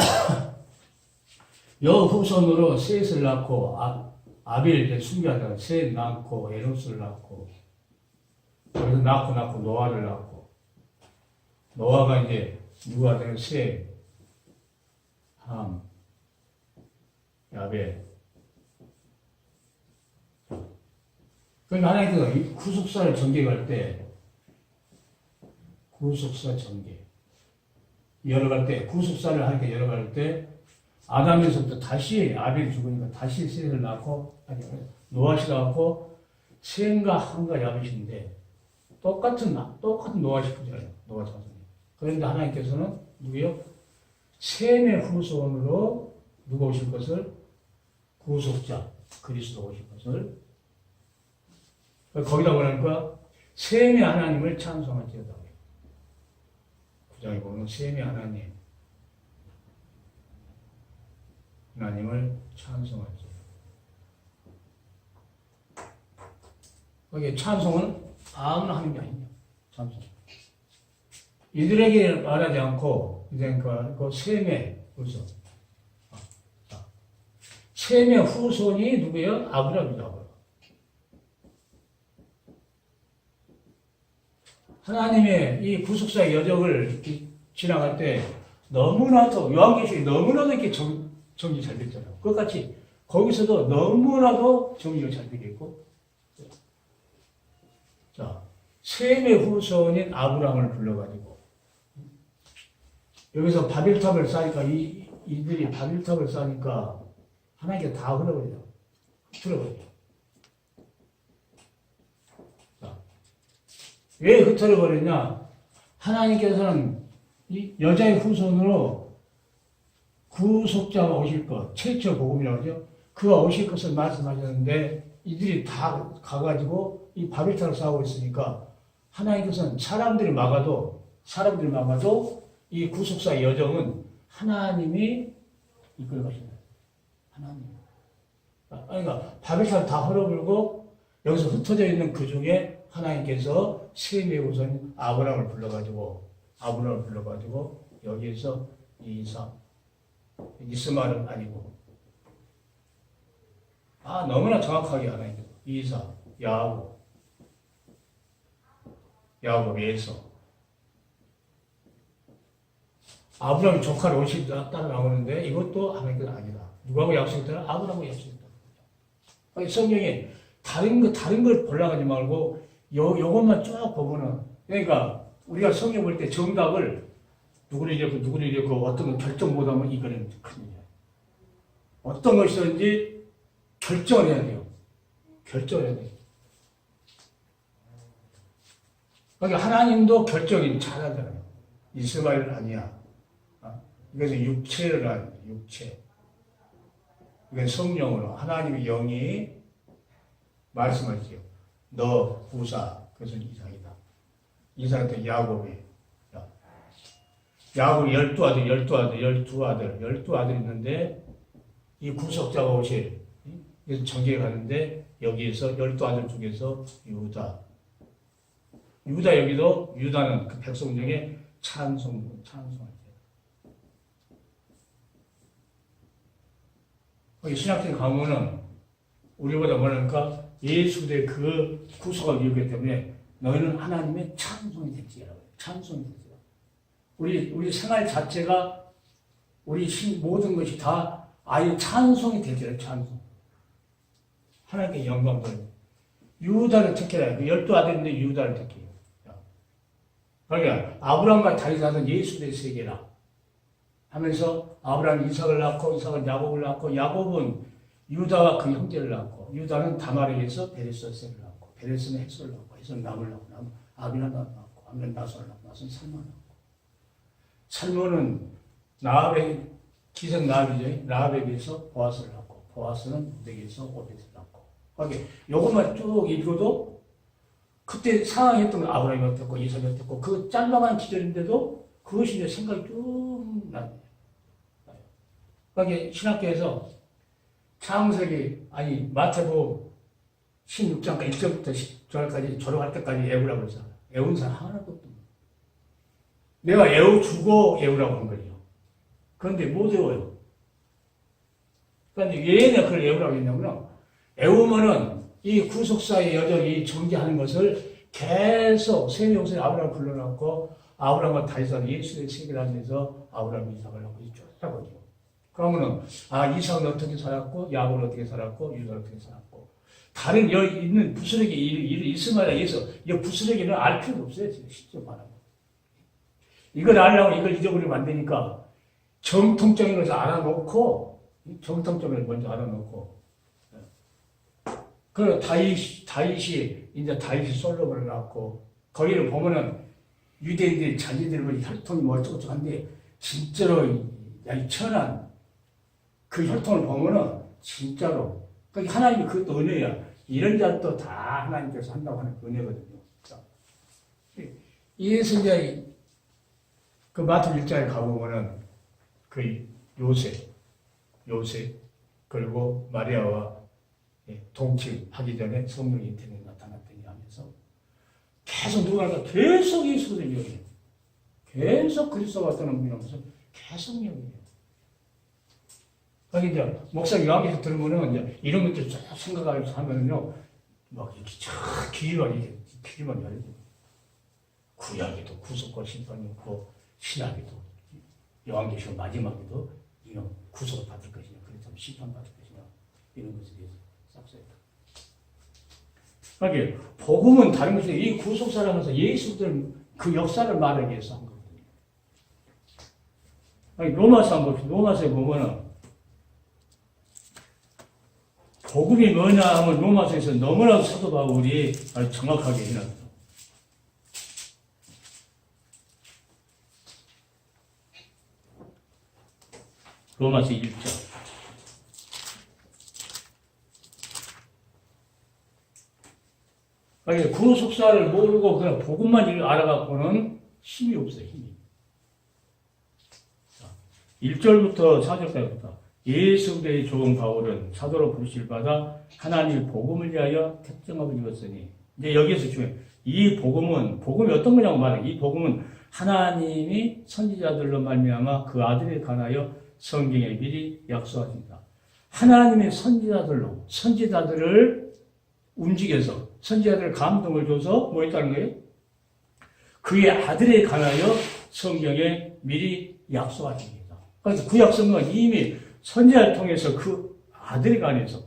여후손으로 셋을 낳고 아벨 순교하다가 셋 낳고 에노스를 낳고 그래서 낳고 노아를 낳고 노아가 이제 누가 되는 셋, 함, 야벨. 그러니까 하나님께서 이 구속사를 전개할 때 구속사 전개 열어갈 때 구속사를 하니까 열어갈 때 아담에서부터 다시 아벨이 죽으니까 다시 셋을 낳고 노아시 낳고 셈과 함과 야벳인데 똑같은 노아 식구잖아요. 노아 자손이. 그런데 하나님께서는 누구요? 셈의 후손으로 누가 오실 것을 구속자 그리스도 오실 것을 거기다 보니까 셈의 하나님을 찬송할지어다. 9장에 보면 셈의 하나님을 찬송할지어다. 거기에 찬송은 아무나 하는 게 아니냐. 찬송. 이들에게 말하지 않고 그 셈의 후손. 셈의 후손이 누구예요? 아브라함이다. 하나님의 이 구속사의 여정을 지나갈 때 너무나도 요한계시록이 너무나도 이렇게 정리 잘 됐잖아요. 그것같이 거기서도 너무나도 정리가 잘 되겠고, 자 셈의 후손인 아브라함을 불러가지고 여기서 바벨탑을 쌓으니까 이들이 바벨탑을 쌓으니까 하나님께 다 흘러버려요. 틀어버려요. 왜 흩어져 버렸냐? 하나님께서는 이 여자의 후손으로 구속자가 오실 것, 최초 복음이라고 하죠. 그가 오실 것을 말씀하셨는데 이들이 다 가가지고 이 바벨탑을 쌓고 있으니까 하나님께서는 사람들이 막아도 이 구속사의 여정은 하나님이 이끌어 가신다. 하나님. 그러니까 바벨탑 다 헐어불고 여기서 흩어져 있는 그 중에 하나님께서 셈의 후손 아브라함을 불러가지고 여기에서 이스마엘은 아니고 너무나 정확하게 하나님께서 이사 야곱 에서 아브라함 조카를 옷이 따라 나오는데 이것도 하나님께서 아니다. 누구하고 약속했더라? 아브라함하고 약속했다. 성경에 다른 걸 보려고 하지 말고 요것만 쭉 보면은, 그러니까 우리가 성경 볼 때 정답을 누구를 이렇고 어떤 걸 결정 못하면 이거는 큰일이야. 어떤 것이든지 결정을 해야 돼요. 그러니까 하나님도 결정이 잘하잖아요. 이스마엘은 아니야. 이것은 육체를 하는 육체. 이건 성령으로 하나님의 영이 말씀하지요. 너 부사, 그것은 이삭이다. 이삭한테 야곱이 열두 아들 있는데 이 구속자가 오실 그래서 정계에 가는데 여기에서 12아들 중에서 유다 여기도 유다는 그 백성 중에 찬송할 때 거기 신약성에 가면은 우리보다 뭐랄까 예수의 그 구속을 이루기 때문에 너희는 하나님의 찬송이 될지라고 해요. 찬송이 될지라고. 우리 생활 자체가 우리 모든 것이 다 아예 찬송이 될지라고. 찬송. 하나님께 영광 돌려. 유다를 택해라. 12아들인데 유다를 택해요. 그러니까 아브라함과 다윗은 예수의 세계라 하면서 아브라함이 이삭을 낳고 이삭은 야곱을 낳고 야곱은 유다와 그 형제를 낳고 유다는 다말에게서 베레스를 낳고 베레스는 헷솔을 낳고 헷솔은 남을 낳고 아비나답을 낳고 아비는 나손을 낳고 나손은 살몬을 낳고 살몬은 라합의 기생 라합에게서 보아스를 낳고 보아스는 루데에게서 오벳을 낳고 그러니까 이것만 쭉 읽어도 그때 상황했던 건 아브라함이었고 이삭이었고 그 짤막한 시절인데도 그것이 이제 생각이 쭉 나요. 거기 신학교에서 창세기, 아니, 마태복음 16장까지 1절부터 10절까지 졸업할 때까지 애우라고 그랬어. 애운 사람 하나도 없던 거야. 내가 애워주고 애우라고 한 거예요. 그런데 못 애워요. 그런데 왜 내가 그걸 애우라고 했냐면, 애우면은 이 구속사에 여전히 정지하는 것을 계속 세 명씩 아브라함 불러놨고, 아브라함과 다윗은 예수의 세계를 하면서 아브라함 이삭을 하고 쫓아가죠. 그러면은, 이삭은 어떻게 살았고, 야곱은 어떻게 살았고, 유다는 어떻게 살았고, 다른 여기 있는 부스러기 일이 있음에 의해서 이 부스러기는 알 필요가 없어요. 실제 말하면. 이걸 알려고 이걸 잊어버리면 안 되니까 정통적인 것을 알아놓고 정통적인 걸 먼저 알아놓고 그리고 다윗이 솔로몬을 낳고 거기를 보면은 유대인들 자기들 혈통이 뭐 어쩌고저쩌고 한데 진짜로 이 천한 그 혈통을 보면은 진짜로 그 하나님이 그것도 은혜야. 이런 자도 다 하나님께서 한다고 하는 은혜거든요. 이래서 이제 그 마태 1장에 가보면은 그 요셉 그리고 마리아와 동침하기 전에 성령이 인터넷에 나타났더니 하면서 계속 누군가 계속 예수를 얘기해요. 계속 그리스도가 어떤 분이라면서 계속 얘기해요. 거기 이제 목사 요한계시록 들으면은 이제 이런 것들 쭉 생각하면서 하면은요, 막 이렇게 쫙 길이만 열려. 구약에도 구속과 심판이 있고, 신약에도 요한계시록 마지막에도 이런 구속을 받을 것이냐, 그렇다면 심판받을 것이냐, 이런 것에 대해서 싹 써있다. 그러니까 복음은 다른 것이 이 구속사라면서 예수들 그 역사를 말하기 위해서 한 거거든요. 아니, 로마서 한번 봅시다. 로마서에 보면은 복음이 뭐냐 하면 로마서에서 너무나도 사도 바울이 아주 정확하게 해놨다. 로마서 1장. 아니, 구속사를 모르고 그냥 복음만 알아갖고는 힘이 없어요, 힘이. 1절부터 4절까지부터. 예수 그리스도의 종 바울은 사도로 부르실 받아 하나님의 복음을 위하여 택정함을 입었으니 이제 여기에서 중요해. 이 복음이 어떤 거냐고 말해. 이 복음은 하나님이 선지자들로 말미암아 그 아들에 관하여 성경에 미리 약속하십니다. 하나님의 선지자들을 움직여서 선지자들 감동을 줘서 뭐 했다는 거예요? 그의 아들에 관하여 성경에 미리 약속하십니다. 그래서 그 약속은 이미 선지자를 통해서 그 아들에 관해서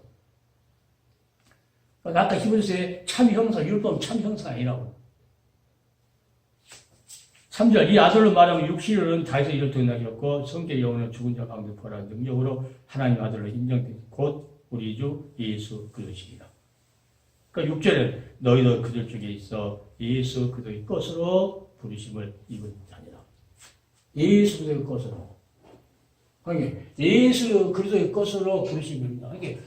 아까 히브리서의 참형사, 율법은 참형사 아니라고. 3절 이 아들로 말하면 육신으로는 다윗의 이를 통하였고 성경의 영혼은 죽은 자 가운데 부활한 능력으로 하나님 아들로 인정된 곧 우리 주 예수 그리스도시니라. 그러니까 6절에 너희도 그들 중에 있어 예수 그리스도의 것으로 부르심을 입은 자니라. 예수 그리스도의 것으로. 그러니까 예수 그리스도의 것으로 부르심입니다. 그러니까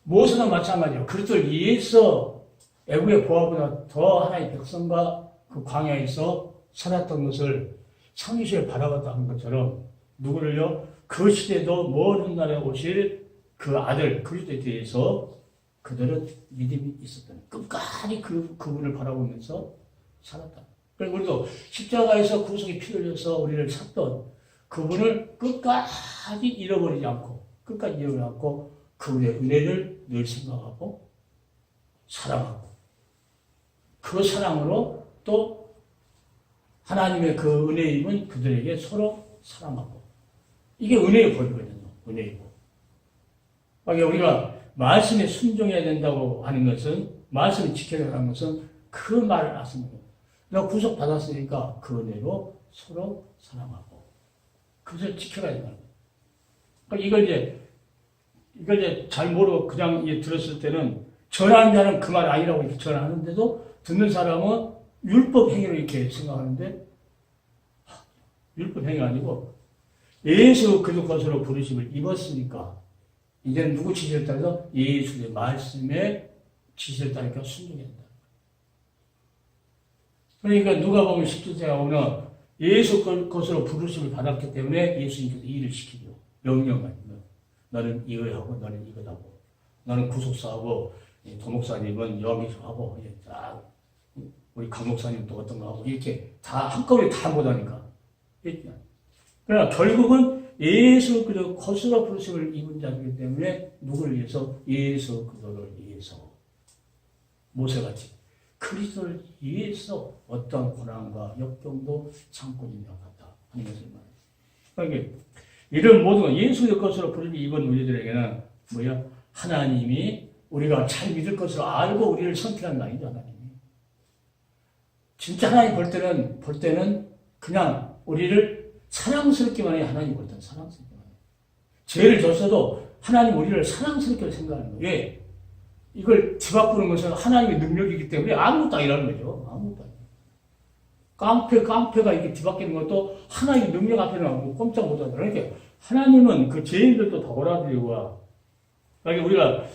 모세나 마찬가지예요. 그리스도를 위해서 애국의 보화보다 더 하나의 백성과 그 광야에서 살았던 것을 창세기에 바라봤다는 것처럼 누구를요? 그 시대도 먼 훗날에 오실 그 아들 그리스도에 대해서 그들은 믿음이 있었던 끝까지 그분을 바라보면서 살았다. 그리고 우리도 십자가에서 구속이 피 흘려서 우리를 찾던 그분을 끝까지 잃어버리지 않고 그분의 은혜를 늘 생각하고 사랑하고 그 사랑으로 또 하나님의 그 은혜임은 그들에게 서로 사랑하고 이게 은혜의 법이거든요. 은혜의 법. 그러니까 우리가 말씀에 순종해야 된다고 하는 것은 말씀을 지켜야 한다는 것은 그 말을 아십니다. 내가 구속받았으니까 그 은혜로 서로 사랑하고 그것을 지켜가야 된다는 거예요. 그러니까 이걸 이제 잘 모르고 그냥 들었을 때는 전하는 자는 그 말 아니라고 이렇게 전하는데도 듣는 사람은 율법 행위로 이렇게 생각하는데 율법 행위가 아니고 예수 그리스도 것으로 부르심을 입었으니까 이제는 누구 지시를 따라서 예수의 말씀에 지시를 따르니까 순종해야 된다. 그러니까 누가 보면 17세가 오늘 예수 것으로 부르심을 받았기 때문에 예수님께서 일을 시키죠. 명령만. 너는 이거 하고, 너는 이거 하고, 너는 구속사하고, 도목사님은 여기서하고, 딱, 우리 강 목사님도 어떤 거 하고, 이렇게 다 한꺼번에 다 못하니까. 그러나 결국은 예수 그리스도 거스러 부르심을 입은 자이기 때문에 누구를 위해서? 예수 그리스도를 위해서. 모세같이 그리스도를 위해서 어떠한 고난과 역경도 참고 인정한다 하는 것을 말해요. 그러니까 이런 모든 것, 예수의 것으로 부르심을 입은 우리들에게는 뭐야? 하나님이 우리가 잘 믿을 것으로 알고 우리를 선택한 거 아니죠, 하나님이. 진짜 하나님 볼 때는 그냥 우리를 사랑스럽기만 해요. 하나님 볼 때는 사랑스럽기만 해요. 죄를 졌어도 하나님 우리를 사랑스럽게 생각하는 거예요. 왜? 이걸 뒤바꾸는 것은 하나님의 능력이기 때문에 아무것도 아니라는 거죠. 아무것도 아니에요. 깡패가 이렇게 뒤바뀌는 것도 하나님의 능력 앞에는 아무 꼼짝 못하죠. 그러니까 하나님은 그 죄인들도 다 오라드리고, 그러니까 우리가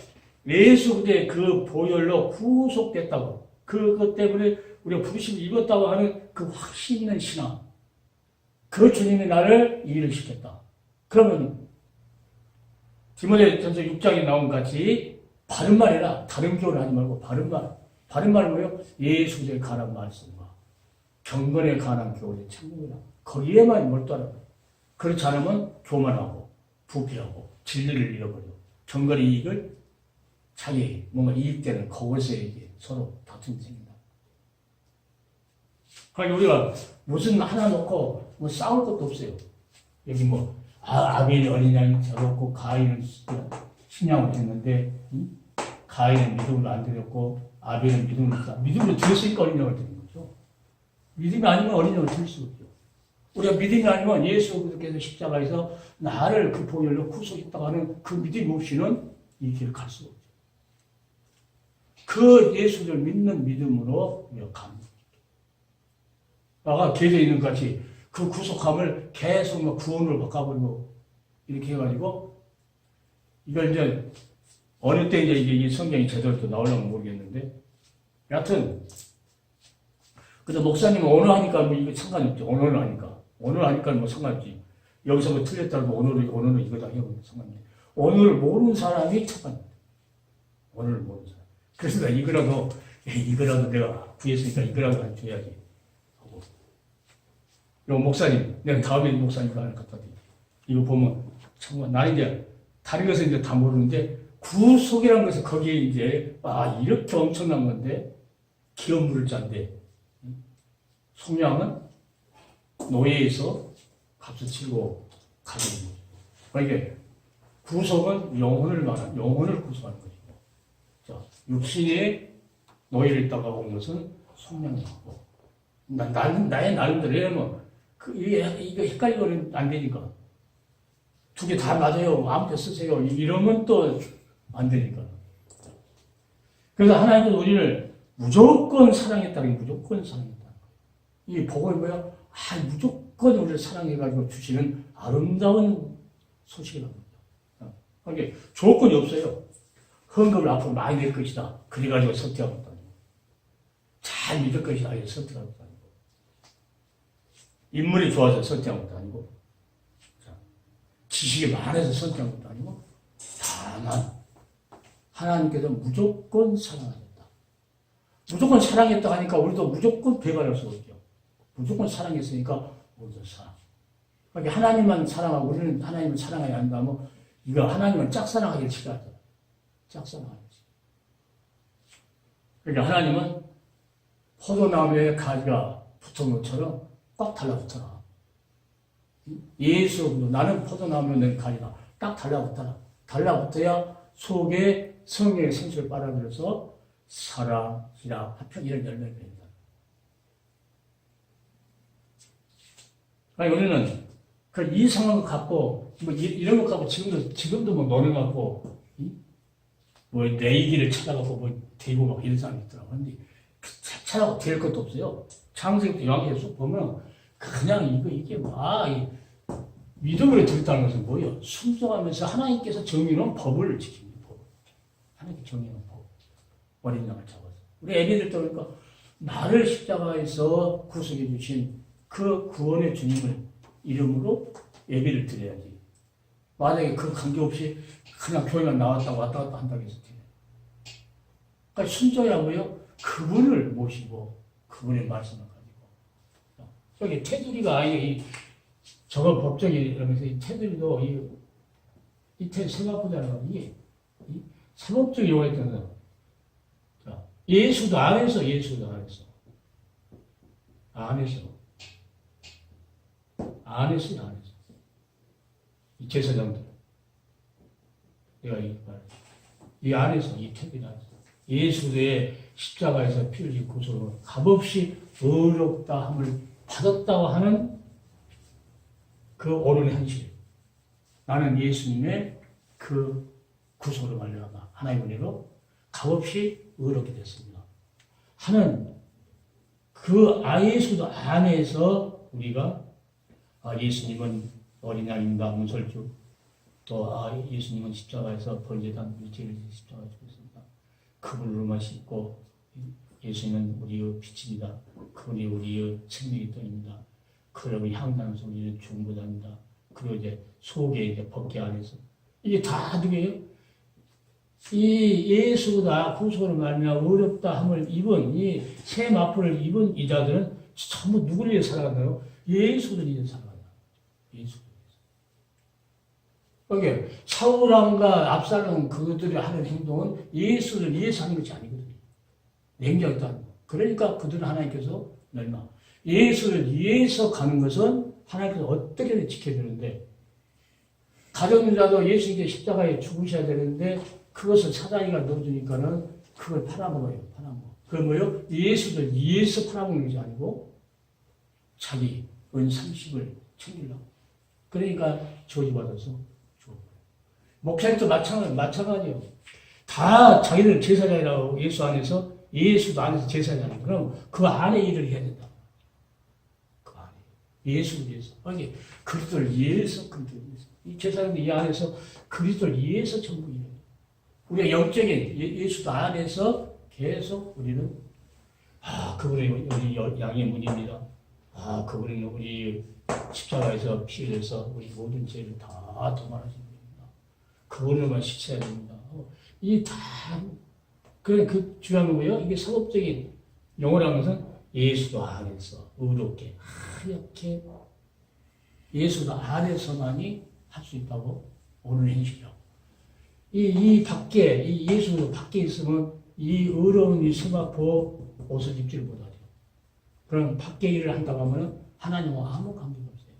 예수 그리스도의 그 보혈로 구속됐다고, 그것 때문에 우리가 부르심을 입었다고 하는 그 확신 있는 신앙, 그 주님이 나를 일을 시켰다. 그러면 디모데전서 6장에 나온 같이 바른 말이라, 다른 교를 하지 말고 바른 말. 바른 말은 뭐예요? 예수 그리스도에 관한 말씀과 경건에 관한 교훈의 책임이라. 거기에만 몰두하라. 그렇지 않으면 교만하고 부패하고 진리를 잃어버려. 경건의 이익을 자기 뭔가 이익되는 그것에 서로 다툼이 생긴다. 그러니까 우리가 무슨 하나 놓고 뭐 싸울 것도 없어요. 여기 뭐 아벨이 어린 양이 잡았고 가인은 신양을 했는데 가인은 믿음으로 안 드렸고 아벨은 믿음으로 드렸으니까 어린 양을 드린 거죠. 믿음이 아니면 어린 양을 드릴 수 없죠. 우리가 믿음이 아니면 예수 그리스도께서 십자가에서 나를 그 보혈로 구속했다고 하는 그 믿음 없이는 이 길을 갈 수가 없죠. 그 예수를 믿는 믿음으로 우리가 가는 거죠. 아까 계좌에 있는 것 같이 그 구속함을 계속 막 구원으로 바꿔버리고 이렇게 해가지고 이걸 이제 어느 때 이제 이 성경이 제대로 또 나오려면 모르겠는데 여하튼 근데 목사님은 오늘 하니까 뭐 이거 상관이 없죠. 오늘 하니까 뭐 상관없지. 여기서 뭐 틀렸다고 오늘은 이거다 해보면 상관없지. 오늘을 모르는 사람이 착각입니다. 오늘을 모르는 사람. 그래서 내가 이거라도 내가 구했으니까 이거라도 줘야지. 요 목사님, 내가 다음에 목사님과 하나 갖다 드릴게요. 이거 보면, 정말, 나 이제, 다른 것은 이제 다 모르는데, 구속이라는 것은 거기에 이제, 이렇게 엄청난 건데, 기업물자인데, 속량은 노예에서 값을 치고 가지는 거죠. 그러니까, 구속은 영혼을 구속하는 것이고, 자, 육신의 노예를 있다가 온 것은 속량이고, 나의 나름대로, 이러면, 이거 헷갈리면 안 되니까. 두 개 다 맞아요. 아무데 쓰세요. 이러면 또 안 되니까. 그래서 하나님은 우리를 무조건 사랑했다는 무조건 사랑했다. 이 복음이 뭐야? 무조건 우리를 사랑해가지고 주시는 아름다운 소식이라는 거죠. 그러니까 조건이 없어요. 헌금을 앞으로 많이 낼 것이다. 그래가지고 선택하고 있다는 거예요. 잘 믿을 것이다. 이렇게 선택하고 있다는 거예요. 인물이 좋아서 선택한 것도 아니고, 지식이 많아서 선택한 것도 아니고, 다만, 하나님께서 무조건 사랑하셨다. 무조건 사랑했다 하니까 우리도 무조건 배반할 수 없죠. 무조건 사랑했으니까 우리도 사랑. 그러니까 하나님만 사랑하고 우리는 하나님을 사랑해야 한다면, 이거 하나님은 짝사랑하기를 싫어하잖아. 짝사랑하기를 싫어. 그러니까 하나님은 포도나무에 가지가 붙은 것처럼 꽉 달라붙어라. 예수, 나는 포도나무는 가지다. 딱 달라붙어라. 달라붙어야 속에 성령의 생수를 빨아들여서 사랑, 희락, 화평 이런 열매를 맺는다. 아니, 우리는 그 이상한 거 갖고, 뭐 이런 거 갖고 지금도 뭐 노는 거 갖고, 뭐 내 얘기를 찾아가고 뭐 대고 막 이런 사람이 있더라고. 근데 찾아가고 될 것도 없어요. 창세기부터 요한계시록 쭉 보면 그냥 이게 믿음으로 드렸다는 것은 뭐예요? 순종하면서 하나님께서 정해놓은 법을 지킵니다. 법. 하나님께 정해놓은 법. 어린 양을 잡아서. 우리 애기들도 그러니까 나를 십자가에서 구속해 주신 그 구원의 주님을 이름으로 예배를 드려야지. 만약에 그 관계없이 그냥 교회만 나왔다고 왔다 갔다 한다고 했을 때. 그러니까 순종이야 뭐요? 그분을 모시고 그분의 말씀을 가지고. 여기 테두리가 아예 저거 법정이 이러면서 이 테두리도 이 테두리 생각보다는 이게 상업적인 용어에 따라서 예수도 안에서 이 제사장들 내가 이 안에서 이 테두리 안에서 예수의 십자가에서 피를 짓고서 값없이 의롭다 함을 받았다고 하는 그 옳은 현실. 나는 예수님의 그 구속으로 말미암아 하나님의 은혜로 값없이 의롭게 됐습니다. 하는 그 예수도 안에서 우리가 예수님은 어린 양입니다. 문설주 또 예수님은 십자가에서 번제단 일체를 십자가에 죽었습니다. 그분으로만 씻고 예수님은 우리의 빛입니다. 그분이 우리의 생명의 떡입니다. 그러면 향단에서 우리는 중보자입니다. 그리고 이제 속에 이제 법계 안에서 이게 다 누구예요? 이 예수가 구속으로 말미암아 의롭다 함을 입은 이 새 마포를 입은 이자들은 전부 누구를 위해 살아가나요? 예수를 위해 살아가요. 예수를 위해서. 그러니까 사울왕과 압살롬 그들이 하는 행동은 예수를 위해서 하는 것이 아니거든요. 냉정했다는 거. 그러니까 그들은 하나님께서 멸망. 예수를 위해서 가는 것은 하나님께서 어떻게든 지켜주는데 가정자도 예수님께 십자가에 죽으셔야 되는데 그것을 사단이가 넣어주니까는 그걸 팔아먹어요. 그건 뭐예요? 예수를 위해서 팔아먹는 것이 아니고 자기 은삼식을 챙기려고. 그러니까 저주받아서 죽어버려요. 목사님도 마찬가지예요. 다 자기들 제사장이라고 예수 안에서 예수도 안에서 제사장이에요. 그럼 그 안에 일을 해야 된다. 그 안에. 예수를 위해서. 아니, 그리스도를 위해서. 이 제사장들 이 안에서 그리스도를 위해서 전부 일해요. 우리가 영적인 예수도 안에서 계속 우리는 그분이 우리 양의 문입니다. 그분이 우리 십자가에서 피 흘려서 우리 모든 죄를 다 도말하신 분입니다. 그분을만 씻어야 됩니다. 이 다 그 중요한 거고요. 이게 상업적인 용어라는 것은 예수도 안에서 의롭게 하얗게 예수도 안에서만이 할 수 있다고 오늘 행실이라고. 이 밖에 이 예수 밖에 있으면 이 의로운 이 세마포 옷을 입지를 못하죠. 그럼 밖에 일을 한다고 하면 하나님과 아무 관계가 없어요.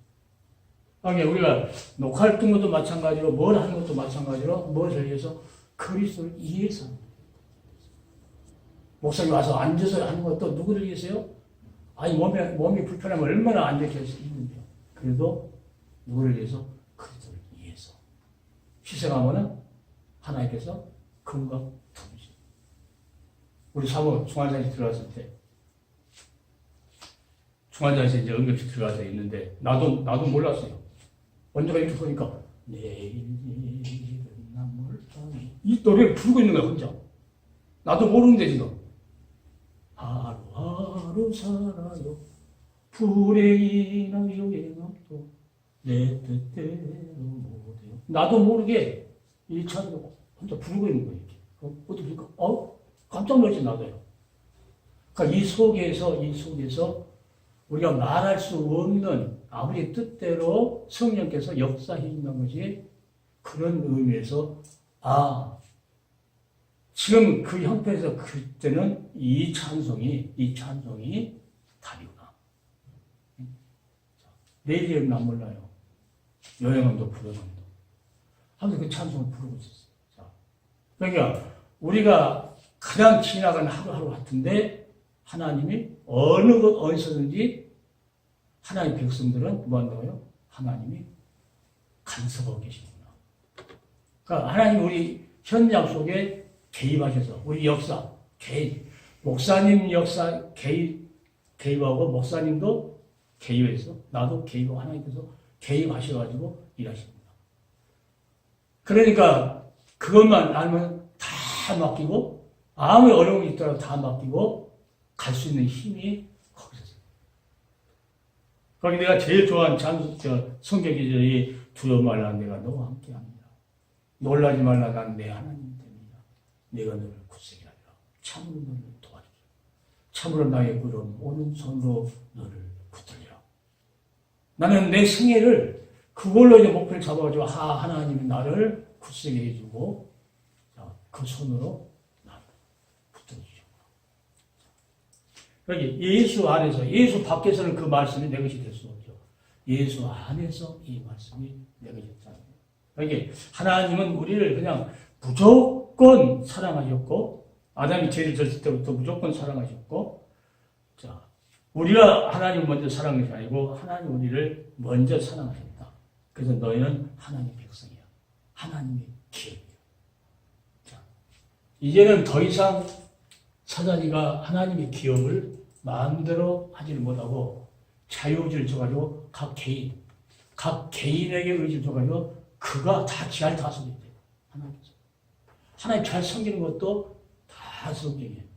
그러니까 우리가 녹화를 뜬 것도 마찬가지로 뭘 하는 것도 마찬가지로 무엇을 위해서 그리스도를 위해서 하는 거예요. 목사님 와서 앉아서 하는 것도 누구를 위해서요? 아니 몸이 불편하면 얼마나 앉아 계셔서 있는데요. 그래도 누구를 위해서? 그리스도를 위해서. 희생하면은 하나님께서 금방 터주시죠. 우리 사모 중환자실 들어갔을 때 중환자실 이제 응급실 들어가서 있는데 나도 몰랐어요. 언제가 이렇게 보니까 내일은 남을 이 노래를 부르고 있는 거야 혼자. 나도 모르는데 지금 하루하루 살아요 불행이나 유행함도 내 뜻대로 못해요. 나도 모르게 이 찬을 혼자 부르고 있는 거예요. 어떻게 보니까 깜짝 놀랐지 나도요. 그러니까 이 속에서 우리가 말할 수 없는 아버지의 뜻대로 성령께서 역사해 준다는 것이 그런 의미에서 지금 그 형편에서 그때는 이 찬송이 답이구나. 내일은 난 몰라요. 여행함도 불행함도 하면서 그 찬송을 부르고 있었어요. 자, 그러니까 우리가 가장 지나가는 하루하루 같은데 하나님이 어디서든지 하나님 백성들은 뭐 한다고요? 하나님이 간섭하고 계시구나. 그러니까 하나님 우리 현장 속에 개입하셔서 우리 역사, 목사님 역사 개입하고 목사님도 개입해서 나도 개입하고 하나님께서 개입하셔가지고 일하십니다. 그러니까 그것만 알면 다 맡기고 아무리 어려움이 있더라도 다 맡기고 갈 수 있는 힘이 거기서 있어요. 거기 내가 제일 좋아하는 성경이 이 두려워 말라 내가 너와 함께합니다. 놀라지 말라 난 내 하나님 때문이다. 내가 너를 굳세게 하리라. 참으로 너를 도와주리라. 참으로 나의 구름 오른손으로 너를 붙들리라. 나는 내 생애를 그걸로 이제 목표를 잡아가지고 하나님이 나를 굳세게 해주고 그 손으로 나를 붙들어주죠. 여기 예수 안에서 예수 밖에서는 그 말씀이 내 것이 될 수 없죠. 예수 안에서 이 말씀이 내 것이 됐잖아요. 여기 하나님은 우리를 그냥 무조건 사랑하셨고 아담이 죄를 졌을 때부터 무조건 사랑하셨고 자 우리가 하나님 먼저 사랑한 것이 아니고 하나님 우리를 먼저 사랑하셨다. 그래서 너희는 하나님의 백성이야. 하나님의 기업이야. 자, 이제는 더 이상 사단이가 하나님의 기업을 마음대로 하지를 못하고 자유의지를 줘가지고 각 개인에게 의지를 줘가지고 그가 다 지할 다스려야 돼요. 하나님께서. 하나님 잘 섬기는 것도 다 성경이에요.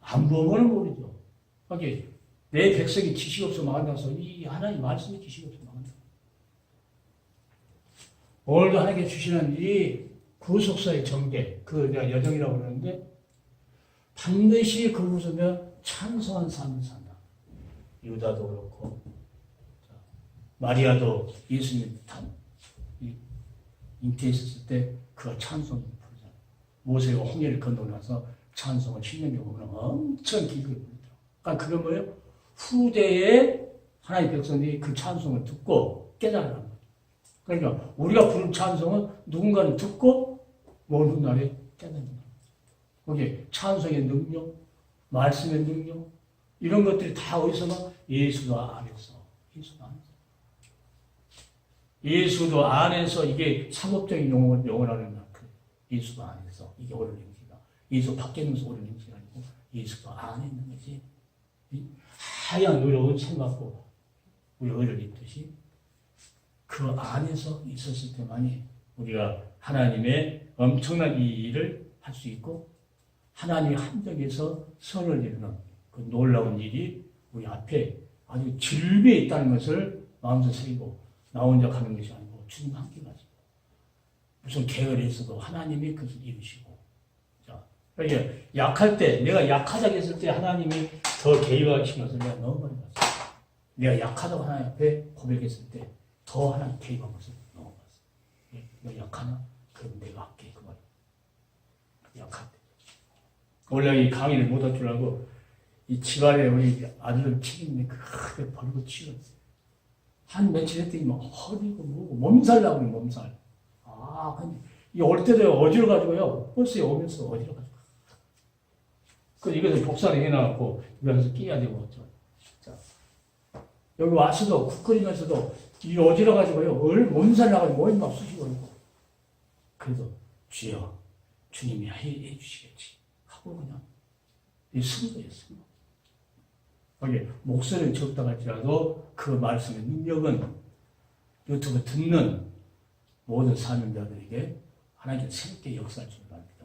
안 보면 모르죠. 거기 내 백성이 지식 없어 망한다서 이 하나님 말씀이 지식 없어 망한다. 오늘도 하나님께 주시는 이 구속사의 정계, 그 내가 여정이라고 그러는데 반드시 그 웃으면 찬송한 삶을 산다. 유다도 그렇고 마리아도 예수님 잉태했을 때 그가 찬송을 부르잖아요. 모세가 홍해를 건너고 나서 찬송을 신명기 보면 엄청 길게 부르더라고요. 그러니까 그게 뭐예요? 후대에 하나님의 백성들이 그 찬송을 듣고 깨달으라는 거예요. 그러니까 우리가 부른 찬송은 누군가는 듣고 모든 훗날에 깨닫는 거예요. 거기에 찬송의 능력, 말씀의 능력 이런 것들이 다 어디서만 예수도 안에서 예수도 안에서 이게 상업적인 용어라는 만큼 예수도 안에서 이게 옳은 행실이다. 예수 밖에 있는 것은 옳은 행실이 아니고 예수도 안에 있는 것이 하얀 의로운 생각고 우리 의를 입듯이 그 안에서 있었을 때만이 우리가 하나님의 엄청난 이 일을 할 수 있고 하나님의 한적에서 선을 이루는 그 놀라운 일이 우리 앞에 아주 질비에 있다는 것을 마음속에 새기고 나 혼자 가는 것이 아니고 주님 함께 가시고 무슨 계열이 있어도 하나님이 그것을 이루시고 자, 그러니까 약할 때 내가 약하다고 했을 때 하나님이 더 개입하신 것을 내가 너무 많이 봤어요. 내가 약하다고 하나님 앞에 고백했을 때 더 하나님 개입한 것을 너무 봤어요. 너 약하나? 그럼 내가 할게 그 말이야. 약할 때 원래 이 강의를 못할 줄 알고 이 집안에 우리 아들을 치는데 크게 버리고 치웠어요. 한 며칠 했더니 막 허리고 뭐고 몸살 나고 몸살. 아, 근데 이 올 때도 어지러가지고요. 버스에 오면서 어지러가지고. 그 이것을 복사를 해놔갖고 여기서 끼야 되고 자, 여기 와서도 국 끓이면서도 이 어지러가지고요. 몸살 나가지고 몸이 막 쑤시고 있고. 그래도 주여 주님이 해주시겠지 하고 그냥 이 승부였어요. 거기 목소리는 적다 할지라도 그 말씀의 능력은 유튜브 듣는 모든 사명자들에게 하나님께 새롭게 역사할 줄 압니다.